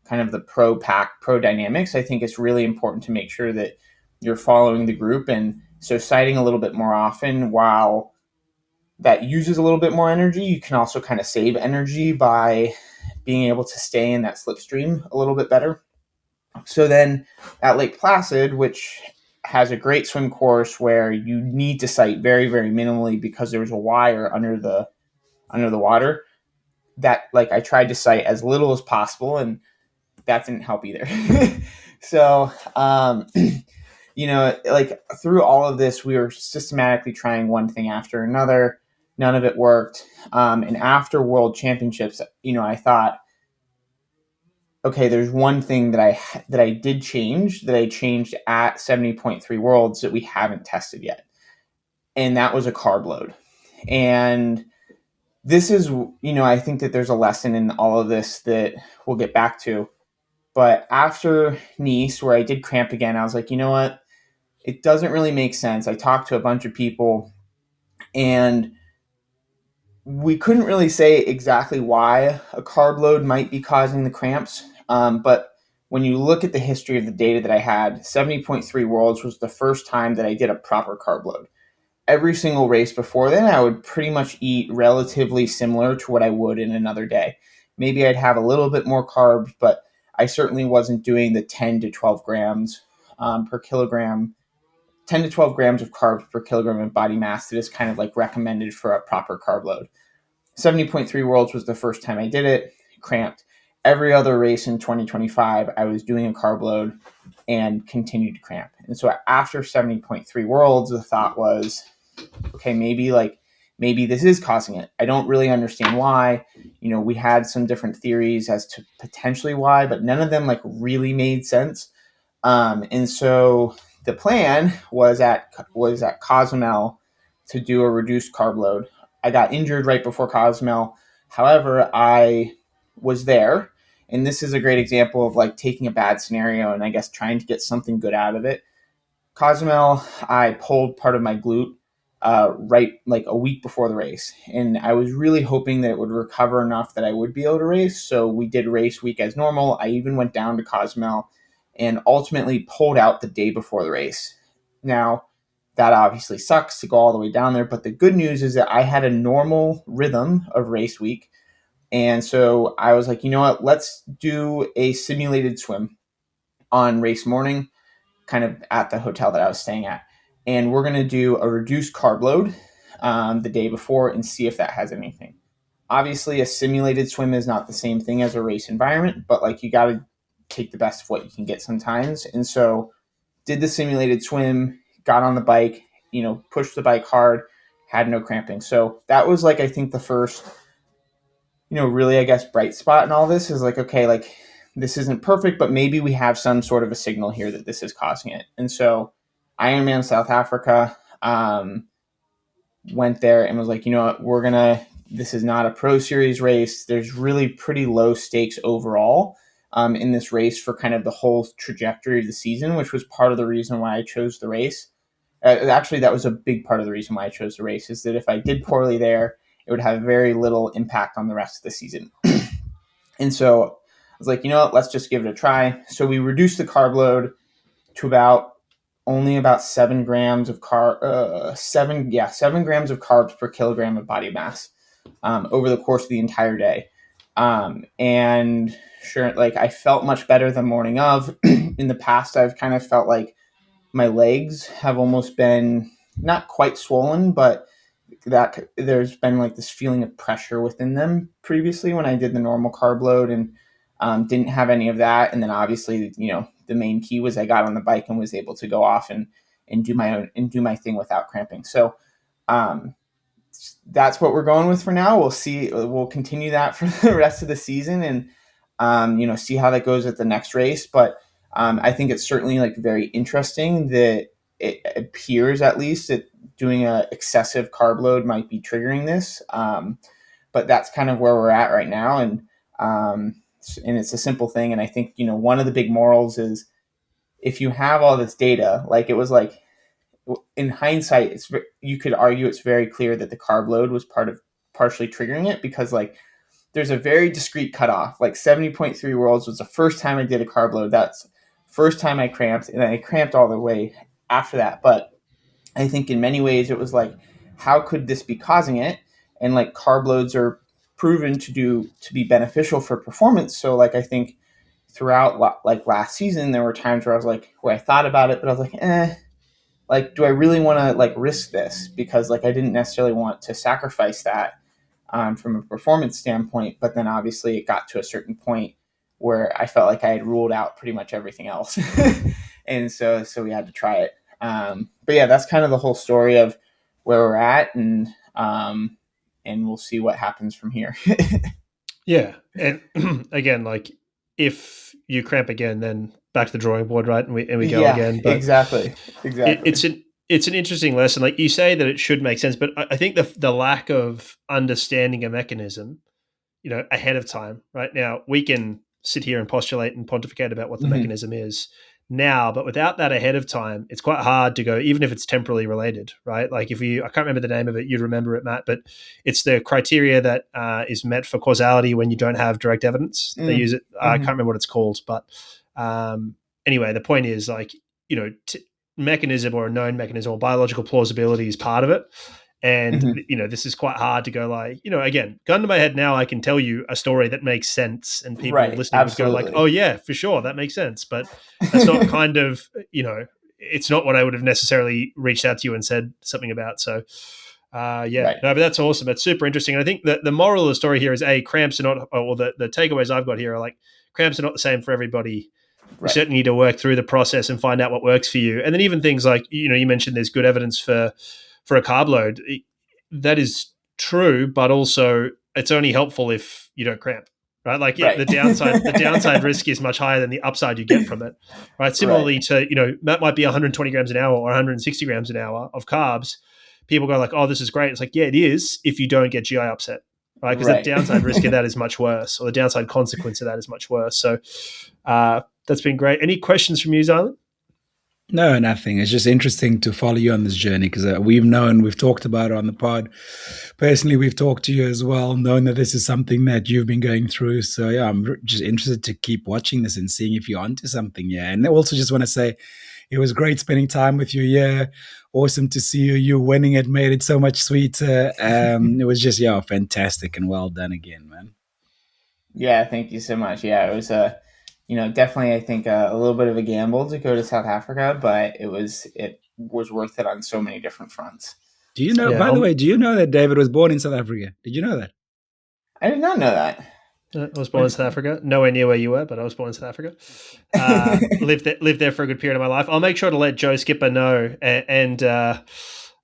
Speaker 3: kind of the pro pack, pro dynamics, I think it's really important to make sure that you're following the group. And so sighting a little bit more often, while that uses a little bit more energy, you can also kind of save energy by being able to stay in that slipstream a little bit better. So then at Lake Placid, which has a great swim course where you need to sight very, very minimally because there's a wire under the water, that like I tried to sight as little as possible, and that didn't help either. So, like through all of this, we were systematically trying one thing after another. None of it worked. And after World Championships, I thought, okay, there's one thing that I did change, that I changed at 70.3 Worlds that we haven't tested yet. And that was a carb load. And this is, I think that there's a lesson in all of this that we'll get back to. But after Nice, where I did cramp again, I was like, you know what? It doesn't really make sense. I talked to a bunch of people, and we couldn't really say exactly why a carb load might be causing the cramps. But when you look at the history of the data that I had, 70.3 Worlds was the first time that I did a proper carb load. Every single race before then, I would pretty much eat relatively similar to what I would in another day. Maybe I'd have a little bit more carbs, but I certainly wasn't doing the 10 to 12 grams per kilogram, 10 to 12 grams of carbs per kilogram of body mass that is kind of like recommended for a proper carb load. 70.3 Worlds was the first time I did it, cramped. Every other race in 2025, I was doing a carb load and continued to cramp. And so after 70.3 Worlds, the thought was, okay, maybe this is causing it. I don't really understand why. We had some different theories as to potentially why, but none of them like really made sense. And so the plan was at Cozumel to do a reduced carb load. I got injured right before Cozumel. However, I was there, and this is a great example of like taking a bad scenario and I guess trying to get something good out of it. Cozumel, I pulled part of my glute right like a week before the race, and I was really hoping that it would recover enough that I would be able to race. So we did race week as normal. I even went down to Cozumel and ultimately pulled out the day before the race. Now, that obviously sucks to go all the way down there, but the good news is that I had a normal rhythm of race week. And so I was like, you know what, let's do a simulated swim on race morning, kind of at the hotel that I was staying at. And we're going to do a reduced carb load the day before and see if that has anything. Obviously, a simulated swim is not the same thing as a race environment, but like you got to take the best of what you can get sometimes. And so did the simulated swim, got on the bike, pushed the bike hard, had no cramping. So that was like, I think the first, really, I guess, bright spot in all this is like, okay, like this isn't perfect, but maybe we have some sort of a signal here that this is causing it. And so Ironman South Africa went there and was like, you know what, this is not a pro series race. There's really pretty low stakes overall in this race for kind of the whole trajectory of the season, which was part of the reason why I chose the race. Actually, that was a big part of the reason why I chose the race, is that if I did poorly there, it would have very little impact on the rest of the season. And so I was like, you know what, let's just give it a try. So we reduced the carb load to only about 7 grams of 7 grams of carbs per kilogram of body mass over the course of the entire day. And sure, like I felt much better the morning of. In the past, I've kind of felt like my legs have almost been not quite swollen, but that there's been like this feeling of pressure within them previously when I did the normal carb load, and didn't have any of that. And then obviously, the main key was I got on the bike and was able to go off and do my thing without cramping. So that's what we're going with for now. We'll see. We'll continue that for the rest of the season and, see how that goes at the next race. But I think it's certainly like very interesting that it appears at least that doing a excessive carb load might be triggering this. But that's kind of where we're at right now. And it's a simple thing. And I think, one of the big morals is if you have all this data, like it was like, in hindsight, you could argue it's very clear that the carb load was partially triggering it, because like there's a very discrete cutoff. Like 70.3 worlds was the first time I did a carb load. That's first time I cramped, and I cramped all the way after that. But I think in many ways it was like, how could this be causing it? And like carb loads are proven to be beneficial for performance. So like I think throughout like last season, there were times where I thought about it, but I was like, like, do I really want to like risk this? Because like I didn't necessarily want to sacrifice that from a performance standpoint. But then obviously it got to a certain point where I felt like I had ruled out pretty much everything else. And so we had to try it. But yeah, that's kind of the whole story of where we're at, and we'll see what happens from here.
Speaker 2: Yeah. And again, like if you cramp again, then back to the drawing board, right? And we go again. But
Speaker 3: exactly.
Speaker 2: It's an interesting lesson. Like you say that it should make sense, but I think the lack of understanding a mechanism, ahead of time, right? Now we can sit here and postulate and pontificate about what the mechanism is now, but without that ahead of time, it's quite hard to go, even if it's temporally related, right? Like I can't remember the name of it, you'd remember it, Matt, but it's the criteria that is met for causality when you don't have direct evidence. They use it. I can't remember what it's called, but anyway, the point is like, mechanism or a known mechanism or biological plausibility is part of it. And, this is quite hard to go like, again, gun to my head now, I can tell you a story that makes sense and people listening
Speaker 3: absolutely.
Speaker 2: would go like, oh yeah, for sure. That makes sense. But that's not kind of, it's not what I would have necessarily reached out to you and said something about. So no, but that's awesome. It's super interesting. And I think that the moral of the story here is cramps are not, or the takeaways I've got here are like, cramps are not the same for everybody. You certainly need to work through the process and find out what works for you. And then even things like, you mentioned there's good evidence for a carb load. That is true, but also it's only helpful if you don't cramp, right? Like the downside risk is much higher than the upside you get from it, right? Similarly to, that might be 120 grams an hour or 160 grams an hour of carbs. People go like, oh, this is great. It's like, yeah, it is if you don't get GI upset, right? Because the downside risk of that is much worse, or the downside consequence of that is much worse. So that's been great. Any questions from you, Xylon?
Speaker 1: No, nothing. It's just interesting to follow you on this journey because we've talked about it on the pod. Personally, we've talked to you as well, knowing that this is something that you've been going through. So yeah, I'm just interested to keep watching this and seeing if you're onto something. Yeah. And I also just want to say it was great spending time with you. Yeah. Awesome to see you. You winning it made it so much sweeter. It was just, fantastic and well done again, man.
Speaker 3: Yeah. Thank you so much. Yeah. It was definitely, I think a little bit of a gamble to go to South Africa, but it was worth it on so many different fronts.
Speaker 1: Do you know, by the way, do you know that David was born in South Africa? Did you know that?
Speaker 3: I did not know that.
Speaker 2: I was born in South Africa. Nowhere near where you were, but I was born in South Africa. Lived there for a good period of my life. I'll make sure to let Joe Skipper know. And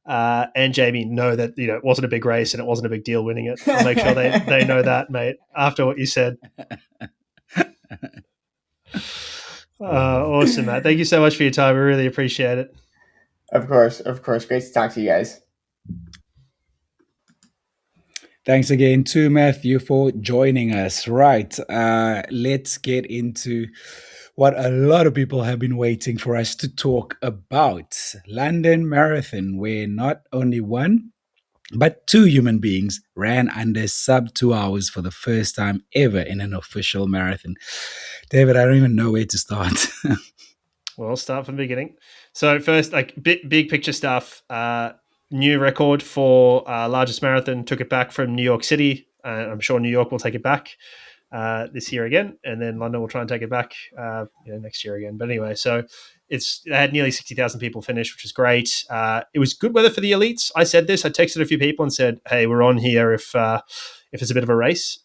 Speaker 2: and Jamie know that it wasn't a big race and it wasn't a big deal winning it. I'll make sure they know that, mate. After what you said. Awesome, Matt. Thank you so much for your time. We really appreciate it.
Speaker 3: Of course. Great to talk to you guys.
Speaker 1: Thanks again to Matthew for joining us. Right, let's get into what a lot of people have been waiting for us to talk about. London Marathon, where not only one, but two human beings ran under sub 2 hours for the first time ever in an official marathon. David, I don't even know where to start.
Speaker 2: Well, I'll start from the beginning. So first, big picture stuff. New record for largest marathon. Took it back from New York City. I'm sure New York will take it back this year again, and then London will try and take it back next year again. But anyway, so they had nearly 60,000 people finish, which is great. It was good weather for the elites. I said this. I texted a few people and said, "Hey, we're on here if it's a bit of a race."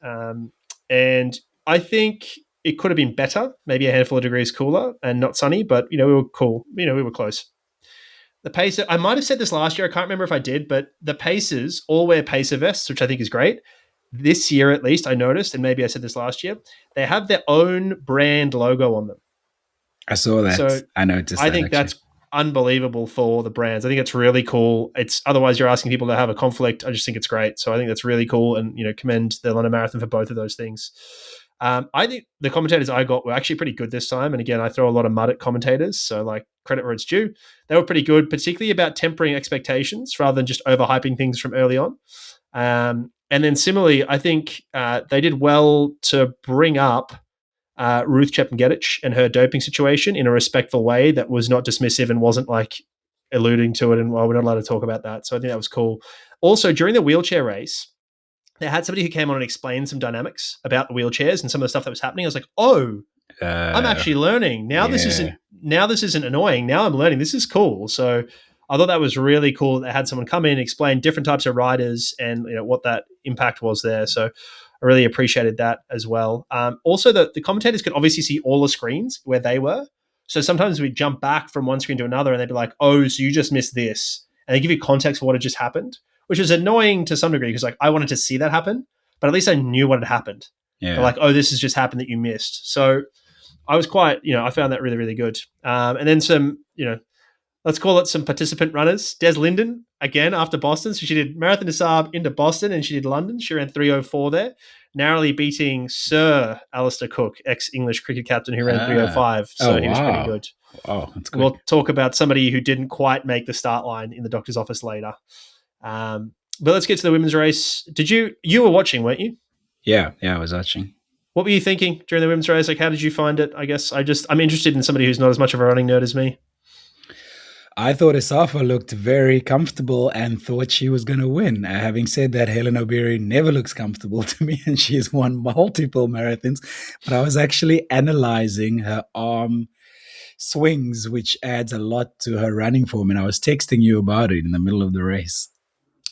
Speaker 2: And I think it could have been better, maybe a handful of degrees cooler and not sunny, but we were cool. We were close. The pacer, I might have said this last year. I can't remember if I did, but the pacers all wear pacer vests, which I think is great. This year, at least, I noticed, and maybe I said this last year, they have their own brand logo on them.
Speaker 1: I saw that. So I noticed.
Speaker 2: I think that's unbelievable for the brands. I think it's really cool. Otherwise you're asking people to have a conflict. I just think it's great. So I think that's really cool, and commend the London Marathon for both of those things. I think the commentators I got were actually pretty good this time. And again, I throw a lot of mud at commentators. So credit where it's due. They were pretty good, particularly about tempering expectations rather than just overhyping things from early on. And then similarly, I think they did well to bring up Ruth Chepngetich and her doping situation in a respectful way that was not dismissive and wasn't alluding to it. And we're not allowed to talk about that. So I think that was cool. Also, during the wheelchair race, they had somebody who came on and explained some dynamics about the wheelchairs and some of the stuff that was happening. I was like, oh, I'm actually learning. Now this isn't annoying. Now I'm learning. This is cool. So I thought that was really cool. They had someone come in and explain different types of riders and what that impact was there. So I really appreciated that as well. Also, the commentators could obviously see all the screens where they were. So sometimes we'd jump back from one screen to another and they'd be like, oh, so you just missed this. And they give you context for what had just happened, which is annoying to some degree because I wanted to see that happen, but at least I knew what had happened. Yeah. They're like, oh, this has just happened that you missed. So I was quite, I found that really, really good. And then some, let's call it some participant runners. Des Linden, again, after Boston. So she did Marathon des Sables into Boston and she did London. She ran 3:04 there, narrowly beating Sir Alistair Cook, ex-English cricket captain who ran 3:05. So he was pretty good.
Speaker 1: Oh, that's good.
Speaker 2: We'll talk about somebody who didn't quite make the start line in the doctor's office later. But let's get to the women's race. You were watching, weren't you?
Speaker 1: Yeah, I was watching.
Speaker 2: What were you thinking during the women's race? How did you find it? I guess I'm interested in somebody who's not as much of a running nerd as me.
Speaker 1: I thought Sawe looked very comfortable and thought she was going to win. Having said that, Helen O'Beary never looks comfortable to me and she has won multiple marathons. But I was actually analyzing her arm swings, which adds a lot to her running form. And I was texting you about it in the middle of the race.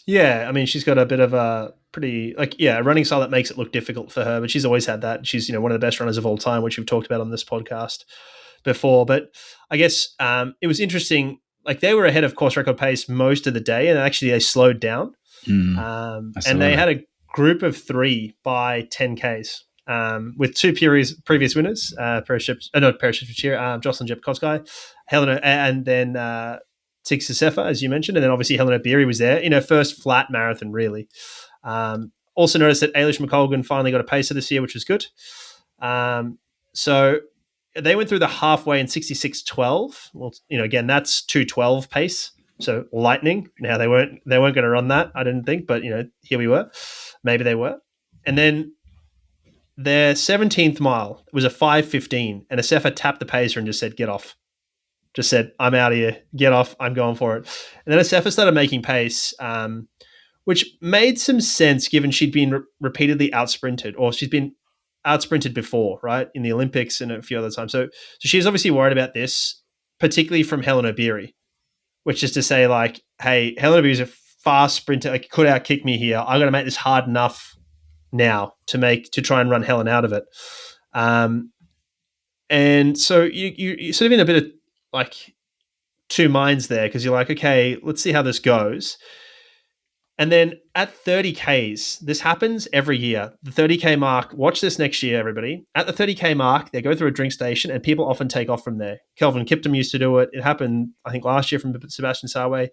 Speaker 2: Yeah, she's got a bit of a pretty, a running style that makes it look difficult for her, but she's always had that. She's, one of the best runners of all time, which we've talked about on this podcast before. But I guess it was interesting. They were ahead of course record pace most of the day, and actually they slowed down. And they had a group of 3 by 10Ks with 2 previous winners, Jocelyn Jepkosgei, Helena, and then Tig Sesefa, as you mentioned, and then obviously Helen O'Beary was there in her first flat marathon, really. Also noticed that Ailish McColgan finally got a pacer this year, which was good. So they went through the halfway in 66:12. Well, again, that's 2:12 pace, so lightning. Now they weren't going to run that, I didn't think, but here we were. Maybe they were. And then their 17th mile was a 5:15, and Sesefa tapped the pacer and just said, "Get off." Just said, "I'm out of here. Get off. I'm going for it." And then Sesefa started making pace, which made some sense given she'd been repeatedly outsprinted, or she's been outsprinted before, right, in the Olympics and a few other times. So she's obviously worried about this, particularly from Helen O'Beary, which is to say, hey, Helen O'Beary's a fast sprinter. Could outkick me here. I'm going to make this hard enough now to try and run Helen out of it. And so you sort of in a bit of two minds there because you're like, okay, let's see how this goes. And then at 30Ks, this happens every year. The 30K mark, watch this next year, everybody. At the 30K mark, they go through a drink station and people often take off from there. Kelvin Kiptum used to do it. It happened, I think, last year from Sebastian Sawe.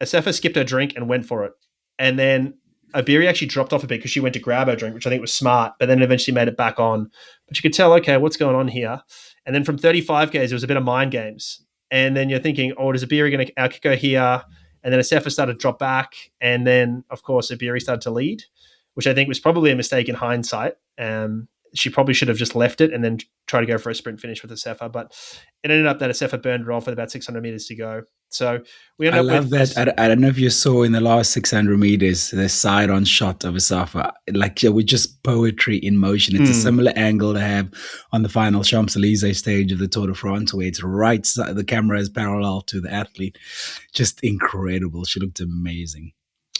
Speaker 2: Asefa skipped her drink and went for it. And then Iberi actually dropped off a bit because she went to grab her drink, which I think was smart, but then eventually made it back on. But you could tell, okay, what's going on here? And then from 35Ks, there was a bit of mind games. And then you're thinking, oh, is Iberi going to outkick her here? And then Asefa started to drop back. And then, of course, Iberi started to lead, which I think was probably a mistake in hindsight. She probably should have just left it and then tried to go for a sprint finish with Asefa. But it ended up that Asefa burned it off with about 600 meters to go. So we ended up with...
Speaker 1: that. I don't know if you saw in the last 600 meters, the side-on shot of Asefa, like with just poetry in motion. It's a similar angle they have on the final Champs-Élysées stage of the Tour de France, where it's right, the camera is parallel to the athlete. Just incredible. She looked amazing.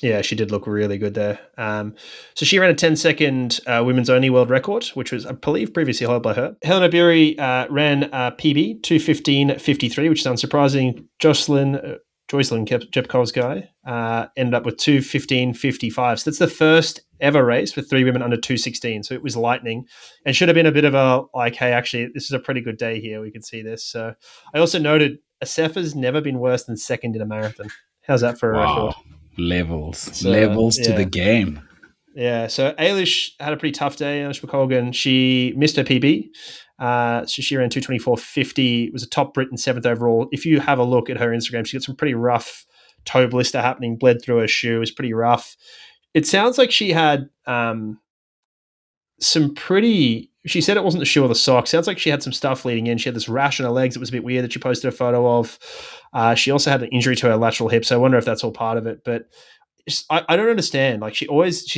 Speaker 2: Yeah, she did look really good there. So she ran a 10-second women's only world record, which was, I believe, previously held by her. Hellen Iberi ran PB 2:15.53, which is unsurprising. Jocelyn Jepkov's ended up with 2:15.55. So that's the first ever race with three women under 2:16. So it was lightning and should have been a bit of a like, hey, actually, this is a pretty good day here. We could see this. So I also noted Asefa's never been worse than second in a marathon. How's that for a record?
Speaker 1: Levels to the game.
Speaker 2: Yeah, so Eilish had a pretty tough day. Eilish McColgan, she missed her PB. So she ran 2:24.50, was a top Brit and 7th overall. If you have a look at her Instagram, she got some pretty rough toe blister happening, bled through her shoe. It was pretty rough. It sounds like she had some pretty... She said it wasn't the shoe or the sock. Sounds like she had some stuff leading in. She had this rash on her legs. It was a bit weird that she posted a photo of. She also had an injury to her lateral hip, so I wonder if that's all part of it. But I don't understand. Like she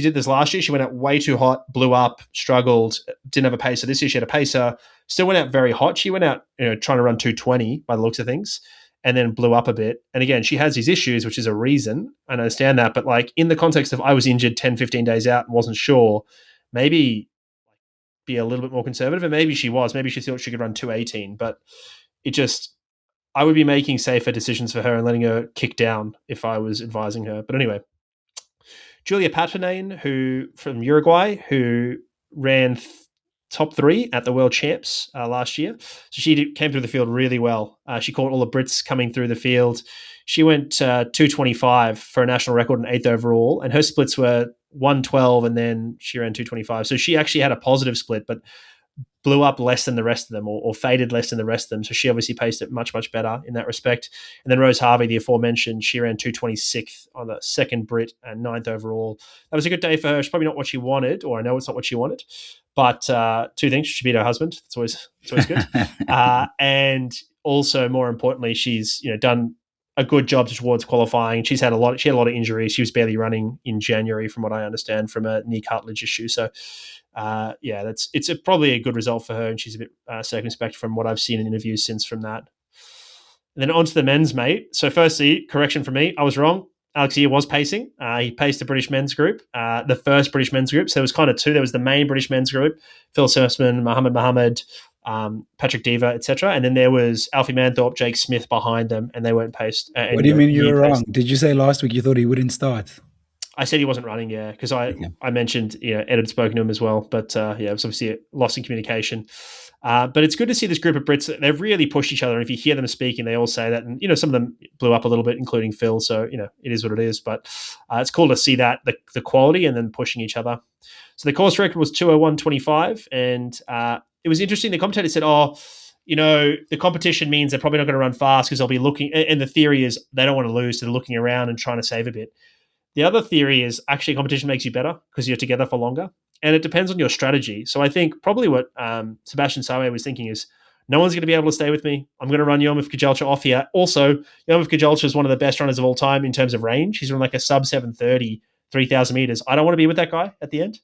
Speaker 2: did this last year. She went out way too hot, blew up, struggled, didn't have a pacer. This year she had a pacer, still went out very hot. She went out trying to run 2:20 by the looks of things, and then blew up a bit. And again, she has these issues, which is a reason. I understand that. But like in the context of I was injured 10, 15 days out and wasn't sure, maybe be a little bit more conservative, and maybe she was. Maybe she thought she could run 2:18, but I would be making safer decisions for her and letting her kick down if I was advising her. But anyway, Julia Patrinain, who from Uruguay, who ran top 3 at the World Champs last year. So she came through the field really well. She caught all the Brits coming through the field. She went 2:25 for a national record and 8th overall, and her splits were 1:12, and then she ran 2:25. So she actually had a positive split, but blew up less than the rest of them, or faded less than the rest of them. So she obviously paced it much, much better in that respect. And then Rose Harvey, the aforementioned, she ran 2:26 on the second Brit and 9th overall. That was a good day for her. It's probably not what she wanted, or I know it's not what she wanted. But two things: she beat her husband. It's always good. And also, more importantly, she's done a good job towards qualifying. She had a lot of injuries. She was barely running in January, from what I understand, from a knee cartilage issue. So, it's probably a good result for her, and she's a bit circumspect from what I've seen in interviews since from that. And then on to the men's, mate. So, firstly, correction from me, I was wrong. Alex Ear was pacing. He paced the British men's group, the first British men's group. So there was kind of two. There was the main British men's group, Phil Sussman, Mohammed, Patrick Diva, etc. And then there was Alfie Manthorpe, Jake Smith behind them, and they weren't paced.
Speaker 1: What do you mean you were wrong? Did you say last week you thought he wouldn't start?
Speaker 2: I said he wasn't running, because I mentioned Ed had spoken to him as well. But it was obviously a loss in communication. But it's good to see this group of Brits. They've really pushed each other. And if you hear them speaking, they all say that. And, some of them blew up a little bit, including Phil. So, it is what it is. But it's cool to see that, the quality, and then pushing each other. So the course record was 2:01.25. And it was interesting. The commentator said, the competition means they're probably not going to run fast because they'll be looking. And the theory is they don't want to lose. So they're looking around and trying to save a bit. The other theory is actually competition makes you better because you're together for longer. And it depends on your strategy. So I think probably what Sebastian Sawe was thinking is, no one's going to be able to stay with me. I'm going to run Jomif Kajelcha off here. Also, Jomif Kajelcha is one of the best runners of all time in terms of range. He's run like a sub 7:30, 3,000 meters. I don't want to be with that guy at the end.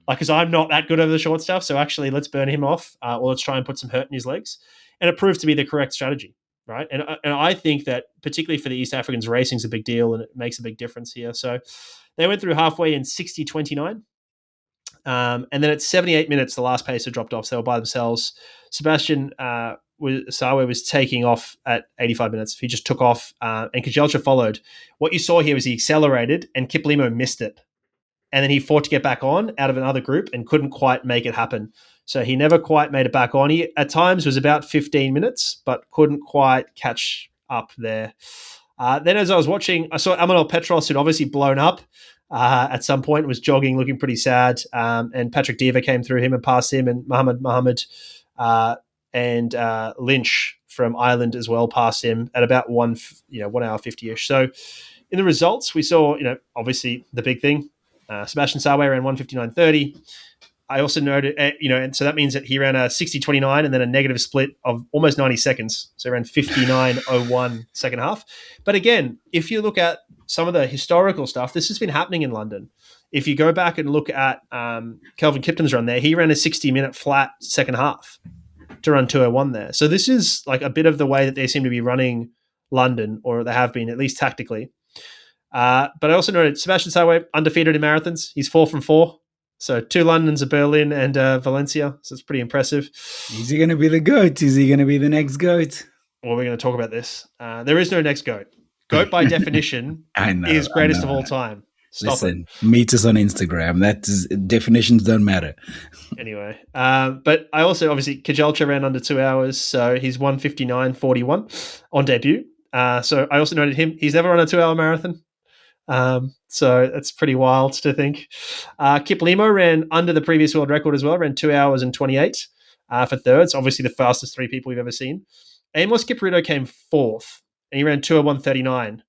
Speaker 2: Because I'm not that good over the short stuff. So actually, let's burn him off or let's try and put some hurt in his legs. And it proved to be the correct strategy, right? And I think that particularly for the East Africans, racing is a big deal and it makes a big difference here. So they went through halfway in 60:29. And then at 78 minutes, the last pacer dropped off. So they were by themselves. Sebastian Sawe was taking off at 85 minutes. He just took off, and Kejelcha followed. What you saw here was he accelerated, and Kiplimo missed it. And then he fought to get back on out of another group and couldn't quite make it happen. So he never quite made it back on. He, at times, was about 15 minutes, but couldn't quite catch up there. Then as I was watching, I saw Emanuel Petros, who'd obviously blown up at some point, was jogging, looking pretty sad. And Patrick Diva came through him and passed him, and Mohammed and Lynch from Ireland as well passed him at about 1 hour 50-ish. So in the results, we saw, obviously the big thing, Sebastian Sawe ran 1:59.30. I also noted, and so that means that he ran a 60.29 and then a negative split of almost 90 seconds. So he ran 59.01 second half. But again, if you look at some of the historical stuff, this has been happening in London. If you go back and look at Kelvin Kipton's run there, he ran a 60-minute flat second half to run 2:01 there. So this is like a bit of the way that they seem to be running London, or they have been, at least tactically. But I also noted Sebastian Sawe undefeated in marathons. He's 4 from 4. So 2 Londons, a Berlin, and Valencia. So it's pretty impressive.
Speaker 1: Is he going to be the GOAT? Is he going to be the next GOAT?
Speaker 2: Well, we're going to talk about this. There is no next GOAT. GOAT by definition is greatest of all time.
Speaker 1: Listen, meet us on Instagram. Definitions don't matter.
Speaker 2: Anyway, but I also, obviously, Kejelcha ran under 2 hours. So he's 1:59.41 on debut. So I also noted him. He's never run a 2-hour marathon. So that's pretty wild to think. Kip Limo ran under the previous world record as well, ran 2 hours and 28 for thirds, obviously the fastest 3 people we've ever seen. Amos Kiprito came 4th, and he ran 2:01.39.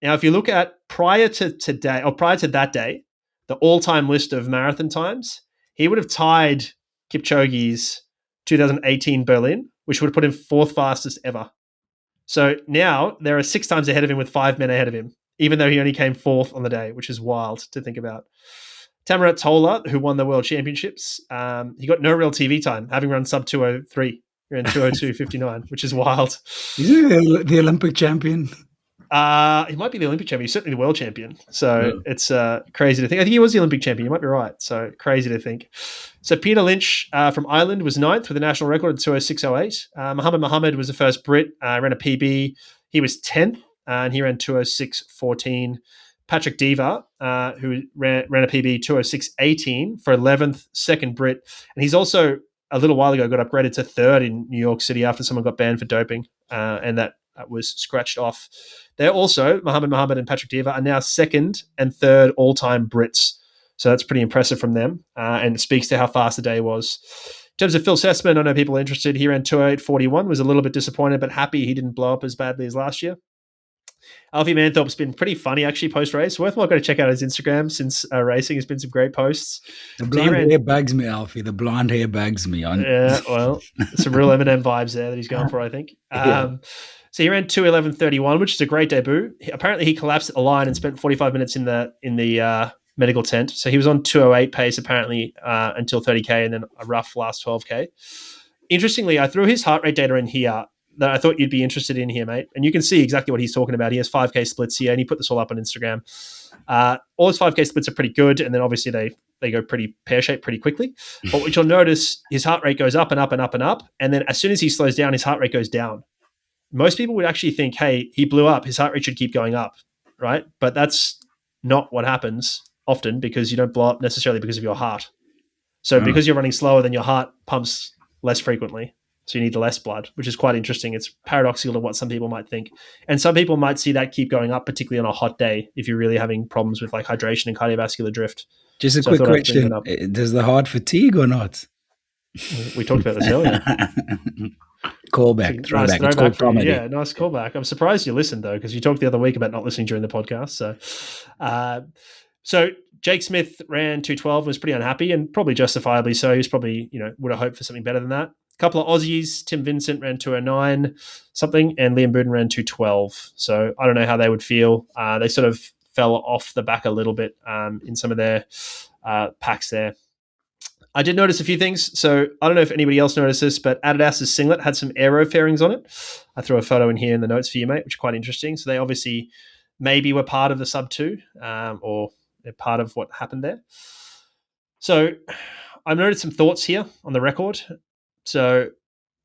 Speaker 2: Now, if you look at prior to that day, the all-time list of marathon times, he would have tied Kipchoge's 2018 Berlin, which would have put him 4th fastest ever. So now there are 6 times ahead of him with 5 men ahead of him, even though he only came 4th on the day, which is wild to think about. Tamarat Tola, who won the World Championships, he got no real TV time, having run sub 2:03. He ran 2:02.59, which is wild.
Speaker 1: Is he the Olympic champion?
Speaker 2: He might be the Olympic champion. He's certainly the world champion. So It's crazy to think. I think he was the Olympic champion. You might be right. So crazy to think. So Peter Lynch from Ireland was 9th with a national record at 2:06.08. Mohammed was the first Brit, ran a PB. He was 10th. And he ran 2:06.14. Patrick Diva, who ran a PB 2:06.18 for 11th, second Brit. And he's also, a little while ago, got upgraded to 3rd in New York City after someone got banned for doping. And that was scratched off. They're also, Mohammed and Patrick Diva, are now 2nd and 3rd all-time Brits. So that's pretty impressive from them. And it speaks to how fast the day was. In terms of Phil Sessman, I know people are interested. He ran 2:08.41, was a little bit disappointed, but happy he didn't blow up as badly as last year. Alfie Manthorpe's been pretty funny, actually, post-race. Worthwhile going to check out his Instagram since racing. Has been some great posts.
Speaker 1: The blonde hair bugs me, Alfie. The blonde hair bugs me.
Speaker 2: Yeah, well, some real Eminem vibes there that he's going for, I think. So he ran 2:11.31, which is a great debut. Apparently, he collapsed at the line and spent 45 minutes in the medical tent. So he was on 2:08 pace, apparently, until 30K, and then a rough last 12K. Interestingly, I threw his heart rate data in here that I thought you'd be interested in here, mate. And you can see exactly what he's talking about. He has 5K splits here, and he put this all up on Instagram. All his 5K splits are pretty good, and then obviously they go pretty pear-shaped pretty quickly. But what you'll notice, his heart rate goes up and up and up and up, and then as soon as he slows down, his heart rate goes down. Most people would actually think, hey, he blew up, his heart rate should keep going up, right? But that's not what happens often, because you don't blow up necessarily because of your heart. So because you're running slower, then your heart pumps less frequently. So you need less blood, which is quite interesting. It's paradoxical to what some people might think. And some people might see that keep going up, particularly on a hot day, if you're really having problems with like hydration and cardiovascular drift.
Speaker 1: Just a quick question. Does the heart fatigue or not?
Speaker 2: We talked about this earlier.
Speaker 1: Callback, throwback.
Speaker 2: Nice throwback comedy. Yeah, nice callback. I'm surprised you listened, though, because you talked the other week about not listening during the podcast. So Jake Smith ran 2:12, was pretty unhappy, and probably justifiably so. He was probably, would have hoped for something better than that. A couple of Aussies, Tim Vincent ran 2:09 something, and Liam Buden ran 2:12. So I don't know how they would feel. They sort of fell off the back a little bit in some of their packs there. I did notice a few things. So I don't know if anybody else noticed this, but Adidas's singlet had some aero fairings on it. I threw a photo in here in the notes for you, mate, which is quite interesting. So they obviously maybe were part of the sub 2 or they're part of what happened there. So I've noted some thoughts here on the record. So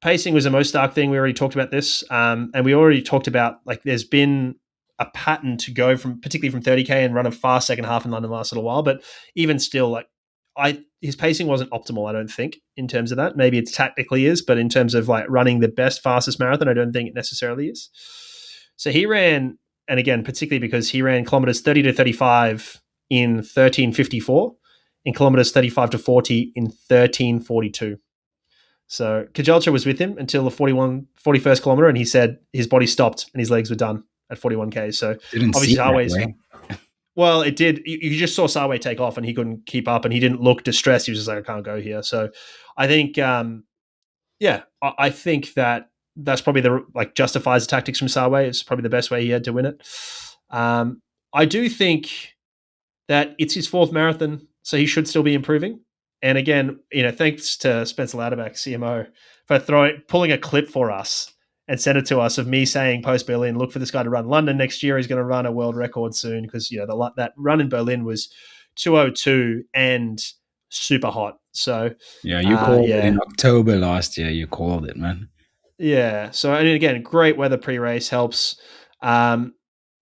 Speaker 2: pacing was the most stark thing. We already talked about this, and we already talked about like there's been a pattern to go from particularly from 30k and run a fast second half in London last little while, but even still, like his pacing wasn't optimal. I don't think in terms of that. Maybe it tactically is, but in terms of like running the best fastest marathon, I don't think it necessarily is. So he ran, and again, particularly because he ran kilometers 30 to 35 in 13:54, and kilometers 35 to 40 in 13:42. So Kajalcha was with him until the 41st kilometer, and he said his body stopped and his legs were done at 41k. So
Speaker 1: Didn't
Speaker 2: obviously
Speaker 1: see it that
Speaker 2: Sawe's
Speaker 1: way.
Speaker 2: well, it did. You just saw Sawe take off, and he couldn't keep up, and he didn't look distressed. He was just like, "I can't go here." So, I think, I think that's probably the like justifies the tactics from Sawe. It's probably the best way he had to win it. I do think that it's his fourth marathon, so he should still be improving. And again, thanks to Spencer Louderback, CMO, for pulling a clip for us and sent it to us of me saying post Berlin, look for this guy to run London next year. He's going to run a world record soon because that run in Berlin was 2:02 and super hot. So
Speaker 1: Yeah, you called it in October last year. You called it, man.
Speaker 2: Yeah. So and again, great weather pre-race helps.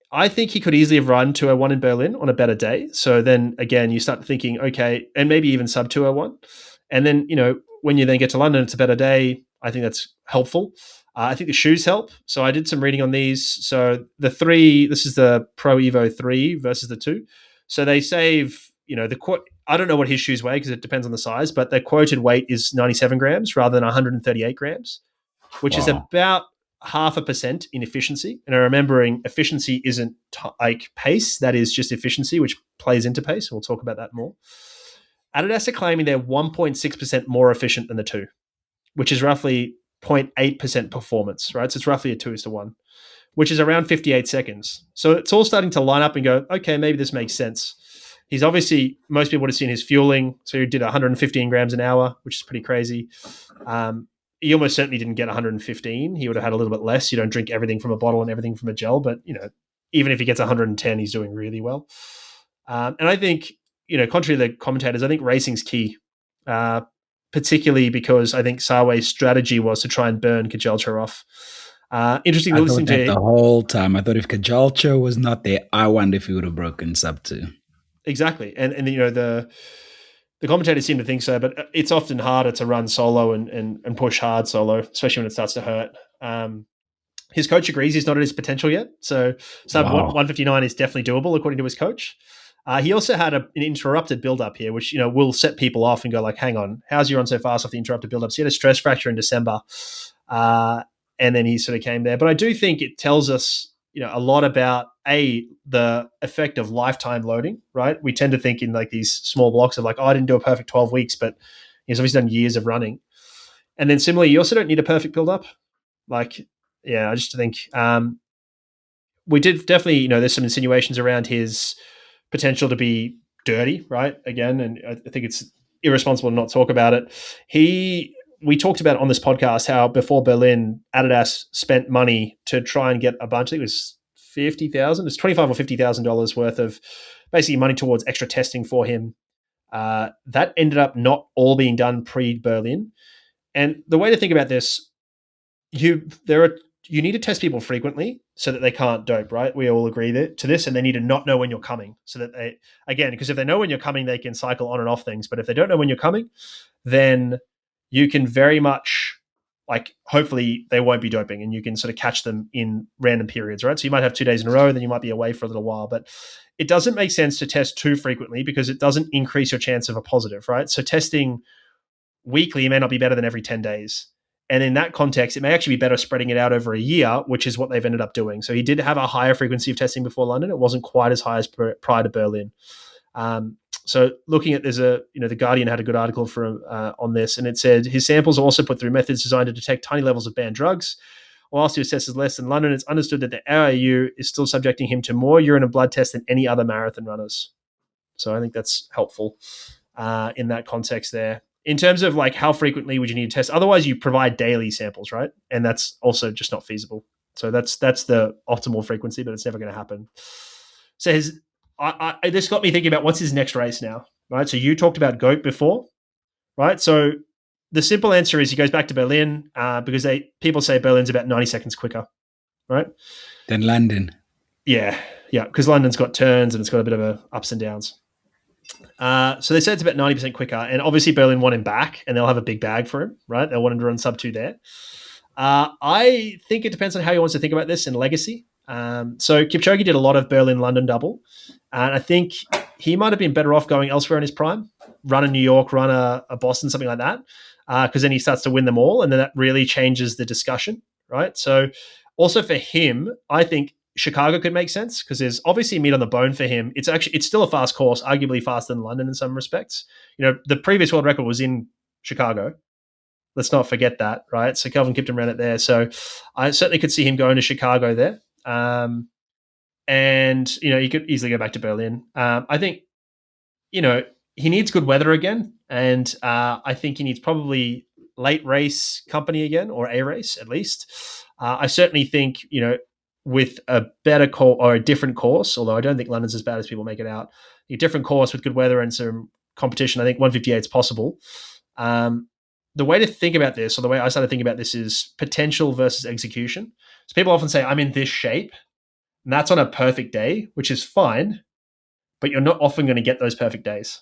Speaker 2: I think he could easily have run 2:01 in Berlin on a better day. So then again, you start thinking, okay, and maybe even sub 2:01. And then, when you then get to London, it's a better day. I think that's helpful. I think the shoes help. So I did some reading on these. So the 3, this is the Pro Evo 3 versus the 2. So they save, I don't know what his shoes weigh because it depends on the size, but their quoted weight is 97 grams rather than 138 grams, which is about 0.5% in efficiency. And I'm remembering efficiency isn't like pace. That is just efficiency, which plays into pace. We'll talk about that more. Adidas are claiming they're 1.6% more efficient than the 2, which is roughly 0.8% performance, right? So it's roughly a 2:1, which is around 58 seconds. So it's all starting to line up and go, okay, maybe this makes sense. He's obviously, most people would have seen his fueling. So he did 115 grams an hour, which is pretty crazy. He almost certainly didn't get 115. He would have had a little bit less. You don't drink everything from a bottle and everything from a gel, but even if he gets 110, he's doing really well. And I think, contrary to the commentators, I think racing's key, particularly because I think Sawe's strategy was to try and burn Kajalcha off. Interesting to listen to
Speaker 1: the whole time. I thought if Kajalcha was not there, I wonder if he would have broken sub 2.
Speaker 2: Exactly, and the commentators seem to think so, but it's often harder to run solo and push hard solo, especially when it starts to hurt. His coach agrees he's not at his potential yet, so sub 159 is definitely doable according to his coach. He also had an interrupted build-up here, which will set people off and go like, hang on, how's you run so fast off the interrupted build-up? So he had a stress fracture in December, and then he sort of came there. But I do think it tells us a lot about the effect of lifetime loading, right? We tend to think in like these small blocks of like, I didn't do a perfect 12 weeks, but he's obviously done years of running. And then similarly, you also don't need a perfect build-up. Like, I just think we did definitely, there's some insinuations around his potential to be dirty, right? Again, and I think it's irresponsible to not talk about it. We talked about on this podcast how before Berlin, Adidas spent money to try and get a bunch. I think it was $50,000. It's $25,000 or $50,000 worth of basically money towards extra testing for him. That ended up not all being done pre-Berlin. And the way to think about this, you need to test people frequently so that they can't dope, right? We all agree to this, and they need to not know when you're coming so that because if they know when you're coming, they can cycle on and off things. But if they don't know when you're coming, then you can very much, hopefully they won't be doping and you can sort of catch them in random periods, right? So you might have 2 days in a row, then you might be away for a little while, but it doesn't make sense to test too frequently because it doesn't increase your chance of a positive, right? So testing weekly may not be better than every 10 days. And in that context, it may actually be better spreading it out over a year, which is what they've ended up doing. So he did have a higher frequency of testing before London. It wasn't quite as high as prior to Berlin. So looking at, the Guardian had a good article on this, and it said his samples are also put through methods designed to detect tiny levels of banned drugs. Whilst he assesses less than London, it's understood that the AIU is still subjecting him to more urine and blood tests than any other marathon runners. So I think that's helpful in that context there. In terms of how frequently would you need to test? Otherwise, you provide daily samples, right? And that's also just not feasible. So that's the optimal frequency, but it's never going to happen. So this got me thinking about what's his next race now, right? So you talked about GOAT before, right? So the simple answer is he goes back to Berlin because people say Berlin's about 90 seconds quicker, right?
Speaker 1: Than London.
Speaker 2: Yeah, because London's got turns and it's got a bit of a ups and downs. So they said it's about 90% quicker, and obviously Berlin want him back, and they'll have a big bag for him, right? They'll want him to run sub 2 there. I think it depends on how he wants to think about this in legacy. So Kipchoge did a lot of Berlin-London double, and I think he might have been better off going elsewhere in his prime, run a New York, run a Boston, something like that, because then he starts to win them all, and then that really changes the discussion, right? So also for him, I think Chicago could make sense because there's obviously meat on the bone for him. It's still a fast course, arguably faster than London in some respects. The previous world record was in Chicago. Let's not forget that, right? So Kelvin Kipton ran it there. So I certainly could see him going to Chicago there. And, he could easily go back to Berlin. I think, he needs good weather again. And I think he needs probably late race company again, or a race at least. I certainly think, with a better course or a different course, although I don't think London's as bad as people make it out, a different course with good weather and some competition, I think 158 is possible. The way to think about this, or the way I started thinking about this, is potential versus execution. So people often say, I'm in this shape, and that's on a perfect day, which is fine, but you're not often going to get those perfect days.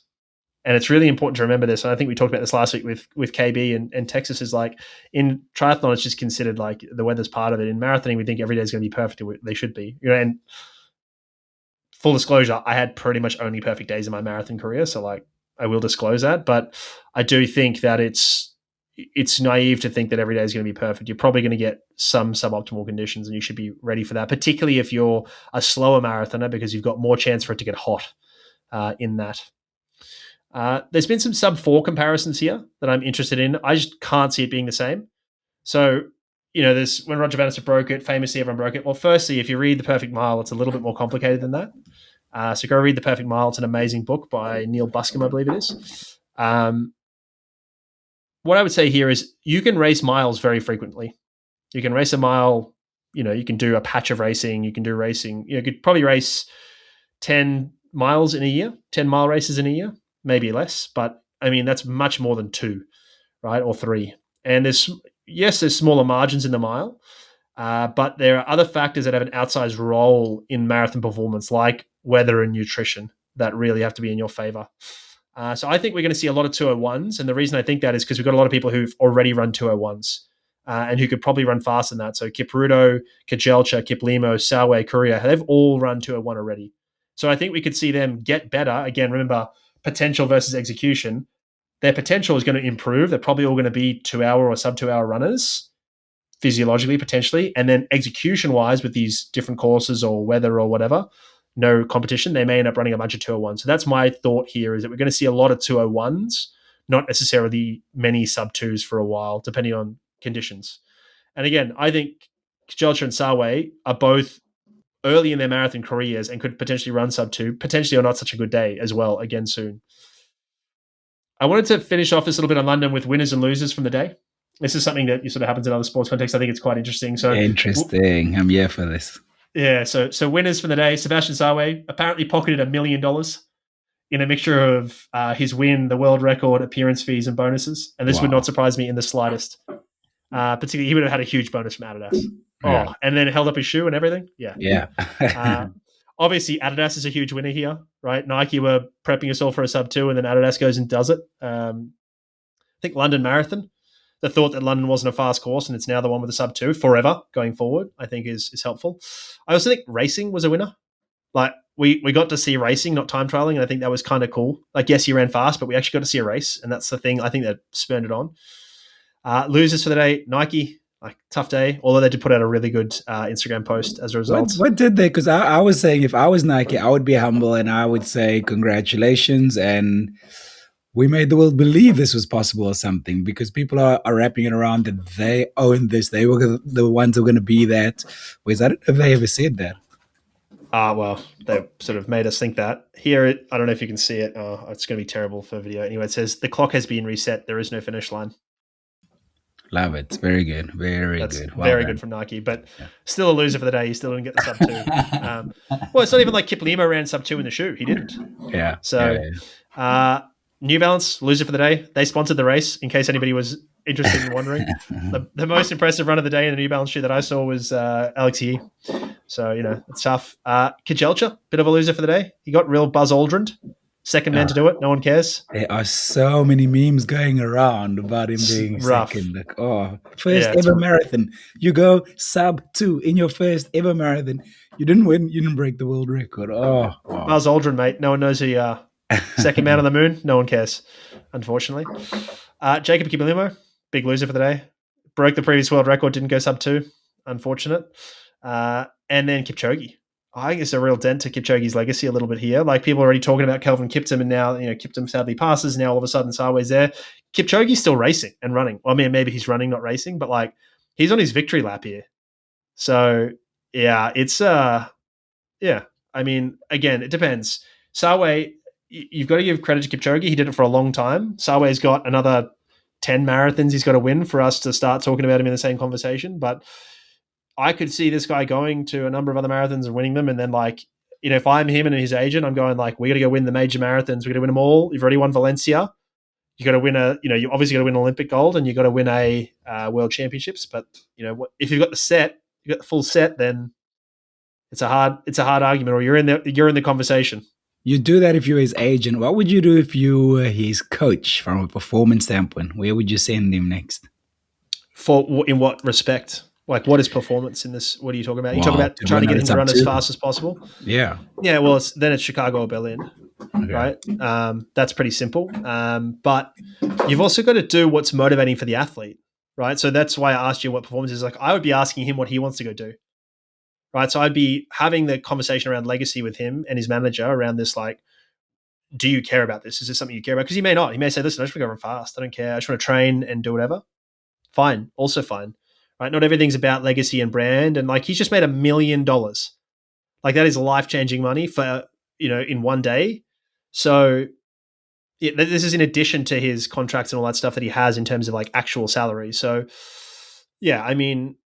Speaker 2: And it's really important to remember this. And I think we talked about this last week with KB and Texas is like in triathlon, it's just considered like the weather's part of it. In marathoning, we think every day is going to be perfect. They should be, and full disclosure, I had pretty much only perfect days in my marathon career. So like, I will disclose that, but I do think that it's naive to think that every day is going to be perfect. You're probably going to get some suboptimal conditions, and you should be ready for that, particularly if you're a slower marathoner, because you've got more chance for it to get hot in that. There's been some sub 4 comparisons here that I'm interested in. I just can't see it being the same. So, there's when Roger Bannister broke it, famously everyone broke it. Well, firstly, if you read The Perfect Mile, it's a little bit more complicated than that. So go read The Perfect Mile. It's an amazing book by Neil Buscombe, I believe it is. What I would say here is you can race miles very frequently. You can race a mile, you can do a patch of racing. You can do racing. You could probably race 10 miles in a year, 10 mile races in a year. Maybe less, but I mean, that's much more than 2, right? Or 3. And there's smaller margins in the mile, but there are other factors that have an outsized role in marathon performance, like weather and nutrition, that really have to be in your favor. So I think we're going to see a lot of 201s. And the reason I think that is because we've got a lot of people who've already run 201s and who could probably run faster than that. So Kipruto, Kajelcha, Kiplimo, Sawe, Courier, they've all run 201 already. So I think we could see them get better. Again, remember, potential versus execution. Their potential is going to improve. They're probably all going to be 2-hour or sub 2-hour runners, physiologically, potentially. And then execution-wise, with these different courses or weather or whatever, no competition, they may end up running a bunch of 201s. So that's my thought here, is that we're going to see a lot of 201s, not necessarily many sub 2s for a while, depending on conditions. And again, I think Kajelcha and Sawe are both early in their marathon careers and could potentially run sub 2, potentially on not such a good day as well, again soon. I wanted to finish off this little bit on London with winners and losers from the day. This is something that sort of happens in other sports contexts. I think it's quite interesting. So
Speaker 1: interesting. I'm here for this.
Speaker 2: Yeah. So winners from the day: Sebastian Sawe apparently pocketed $1 million in a mixture of his win, the world record, appearance fees, and bonuses. And this would not surprise me in the slightest. Particularly, he would have had a huge bonus from Adidas. Yeah. And then held up his shoe and everything. Yeah.
Speaker 1: Yeah.
Speaker 2: Obviously, Adidas is a huge winner here, right? Nike were prepping us all for a sub 2, and then Adidas goes and does it. I think London Marathon, the thought that London wasn't a fast course and it's now the one with a sub 2 forever going forward, I think is helpful. I also think racing was a winner. Like we got to see racing, not time trialing, and I think that was kind of cool. Like, yes, you ran fast, but we actually got to see a race, and that's the thing I think that spurned it on. Losers for the day: Nike. Like, tough day, although they did put out a really good Instagram post as a result.
Speaker 1: What did they? Because I was saying, if I was Nike, I would be humble and I would say congratulations, and we made the world believe this was possible or something, because people are wrapping it around that they own this. They were the ones who are going to be that. Whereas I don't know if they ever said that.
Speaker 2: Well, they sort of made us think that. Here, I don't know if you can see it. Oh, it's going to be terrible for video. Anyway, it says, the clock has been reset. There is no finish line.
Speaker 1: Love it. Very good. That's good.
Speaker 2: Well very done. Good from Nike, but still a loser for the day. He still didn't get the sub 2. Well, it's not even like Kiplimo ran sub 2 in the shoe. He didn't.
Speaker 1: Yeah.
Speaker 2: So New Balance, loser for the day. They sponsored the race, in case anybody was interested in wondering. The most impressive run of the day in the New Balance shoe that I saw was Alex Yee. So, it's tough. Kajelcha, bit of a loser for the day. He got real Buzz Aldrin. Second man to do it. No one cares.
Speaker 1: There are so many memes going around about him being
Speaker 2: rough.
Speaker 1: second. Like, first ever marathon. You go sub 2 in your first ever marathon. You didn't win. You didn't break the world record. Oh, wow.
Speaker 2: Buzz Aldrin, mate. No one knows who you are. Second man on the moon. No one cares, unfortunately. Jacob Kibilimo, big loser for the day. Broke the previous world record. Didn't go sub 2. Unfortunate. And then Kipchoge. I think it's a real dent to Kipchoge's legacy a little bit here. Like, people are already talking about Kelvin Kiptum, and now, Kiptum sadly passes. Now all of a sudden Sawe's there. Kipchoge's still racing and running. Well, I mean, maybe he's running, not racing, but like, he's on his victory lap here. So yeah, it's I mean, again, it depends. Sawe, you've got to give credit to Kipchoge. He did it for a long time. Sawe's got another 10 marathons he's got to win for us to start talking about him in the same conversation. But I could see this guy going to a number of other marathons and winning them. And then, like, if I'm him and his agent, I'm going like, we got to go win the major marathons. We got to win them all. You've already won Valencia. You got to win you obviously got to win Olympic gold, and you got to win a world championships. But if you've got the full set, then it's a hard argument, or you're in the conversation.
Speaker 1: You do that if you're his agent. What would you do if you were his coach from a performance standpoint? Where would you send him next?
Speaker 2: In what respect? Like, what is performance in this? What are you talking about? You're talking about trying to get him to run as fast as possible?
Speaker 1: Yeah.
Speaker 2: Yeah, well, then it's Chicago or Berlin, right? That's pretty simple. But you've also got to do what's motivating for the athlete, right? So that's why I asked you what performance is. Like, I would be asking him what he wants to go do, right? So I'd be having the conversation around legacy with him and his manager around this, like, do you care about this? Is this something you care about? Because he may not. He may say, listen, I just want to go run fast. I don't care. I just want to train and do whatever. Fine. Also fine. Right? Not everything's about legacy and brand. And like, he's just made $1 million. Like, that is life-changing money for, in one day. So this is in addition to his contracts and all that stuff that he has in terms of like actual salary. So yeah, I mean,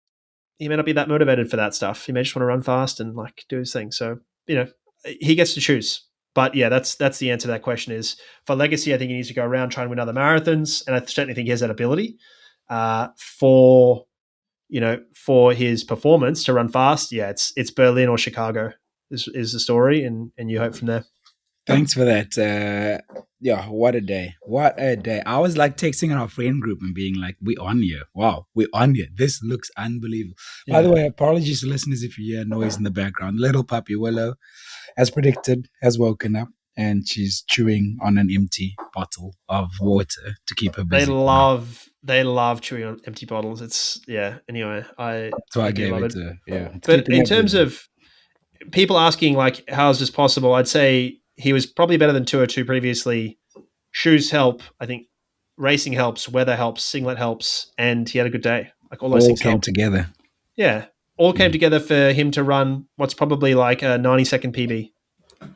Speaker 2: he may not be that motivated for that stuff. He may just want to run fast and like do his thing. So, he gets to choose. But yeah, that's the answer to that question. Is for legacy, I think he needs to go around, try and win other marathons. And I certainly think he has that ability. For his performance to run fast, yeah, it's Berlin or Chicago is the story, and you hope from there.
Speaker 1: Thanks for that. What a day. What a day. I was like texting our friend group and being like, we're on here. Wow, we're on here. This looks unbelievable. Yeah. By the way, apologies to listeners if you hear noise in the background. Little puppy Willow, as predicted, has woken up, and she's chewing on an empty bottle of water to keep her busy.
Speaker 2: They love chewing on empty bottles. Anyway,
Speaker 1: that's why I gave it to her. Yeah.
Speaker 2: But in terms of people asking, like, how is this possible? I'd say he was probably better than 202 previously. Shoes help. I think racing helps, weather helps, singlet helps, and he had a good day. Like, all those things
Speaker 1: came
Speaker 2: help
Speaker 1: together.
Speaker 2: Yeah. All came together for him to run what's probably like a 90-second PB.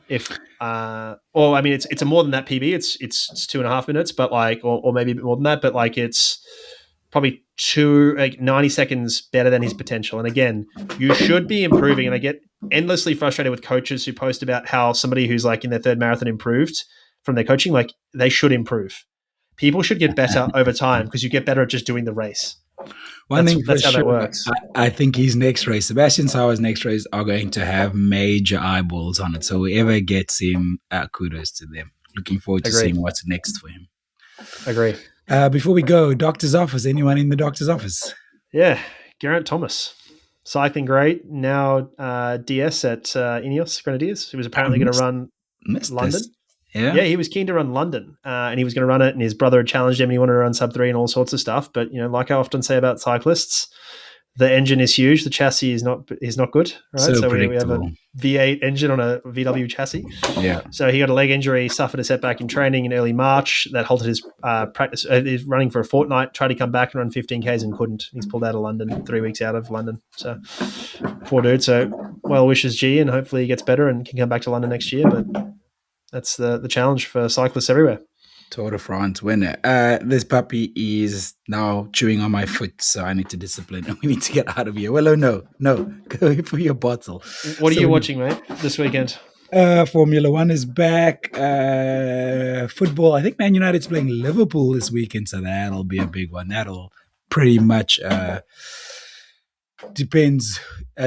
Speaker 2: It's a more than that PB. It's 2.5 minutes, but like, or maybe a bit more than that, but like, it's probably 90 seconds better than his potential. And again, you should be improving. And I get endlessly frustrated with coaches who post about how somebody who's like in their third marathon improved from their coaching. Like, they should improve. People should get better over time, because you get better at just doing the race. That's how that works.
Speaker 1: I think his next race, Sebastian Sauer's next race, are going to have major eyeballs on it. So whoever gets him, kudos to them. Looking forward to seeing what's next for him.
Speaker 2: Agree.
Speaker 1: Before we go, doctor's office. Anyone in the doctor's office?
Speaker 2: Yeah, Geraint Thomas. Cycling great. Now DS at Ineos Grenadiers. He was apparently going to run London. Yeah, he was keen to run London, and he was going to run it, and his brother had challenged him, and he wanted to run sub 3 and all sorts of stuff. But, like I often say about cyclists, the engine is huge. The chassis is not good, right? So we have a V8 engine on a VW chassis.
Speaker 1: Yeah.
Speaker 2: So he got a leg injury, suffered a setback in training in early March. That halted his practice. He's running for a fortnight, tried to come back and run 15Ks and couldn't. He's pulled out of London, 3 weeks out of London. So poor dude. So well wishes, G, and hopefully he gets better and can come back to London next year. But that's the challenge for cyclists everywhere.
Speaker 1: Tour de France winner. This puppy is now chewing on my foot, so I need to discipline him. We need to get out of here. Willow, no, go for your bottle.
Speaker 2: What are you watching, mate, this weekend?
Speaker 1: Formula One is back. Football, I think Man United's playing Liverpool this weekend, so that'll be a big one. That'll pretty much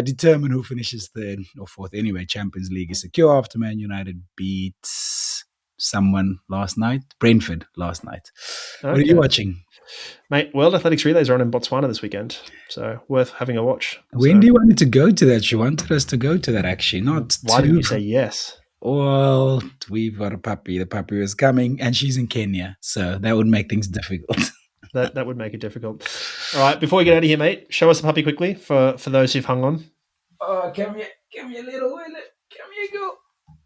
Speaker 1: determine who finishes third or fourth. Anyway, Champions League is secure after Man United beats someone last night. Brentford last night. Okay. What are you watching?
Speaker 2: Mate, World Athletics Relays are on in Botswana this weekend, so worth having a watch.
Speaker 1: Wendy wanted to go to that. She wanted us to go to that, actually.
Speaker 2: Why did you say yes?
Speaker 1: Well, we've got a puppy. The puppy was coming, and she's in Kenya, so that would make things difficult.
Speaker 2: That would make it difficult. All right, before we get out of here, mate, show us the puppy quickly for those who've hung on.
Speaker 1: Oh, come here, little Willow. Come here, go.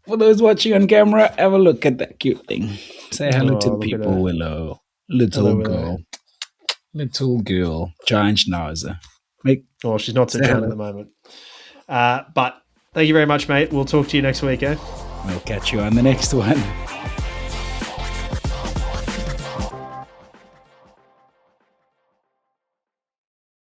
Speaker 1: For those watching on camera, have a look at that cute thing. Say hello to the people, Willow. Little girl. Little girl. Giant schnauzer.
Speaker 2: Well, she's not so giant at the moment. But thank you very much, mate. We'll talk to you next week, eh?
Speaker 1: We'll catch you on the next one.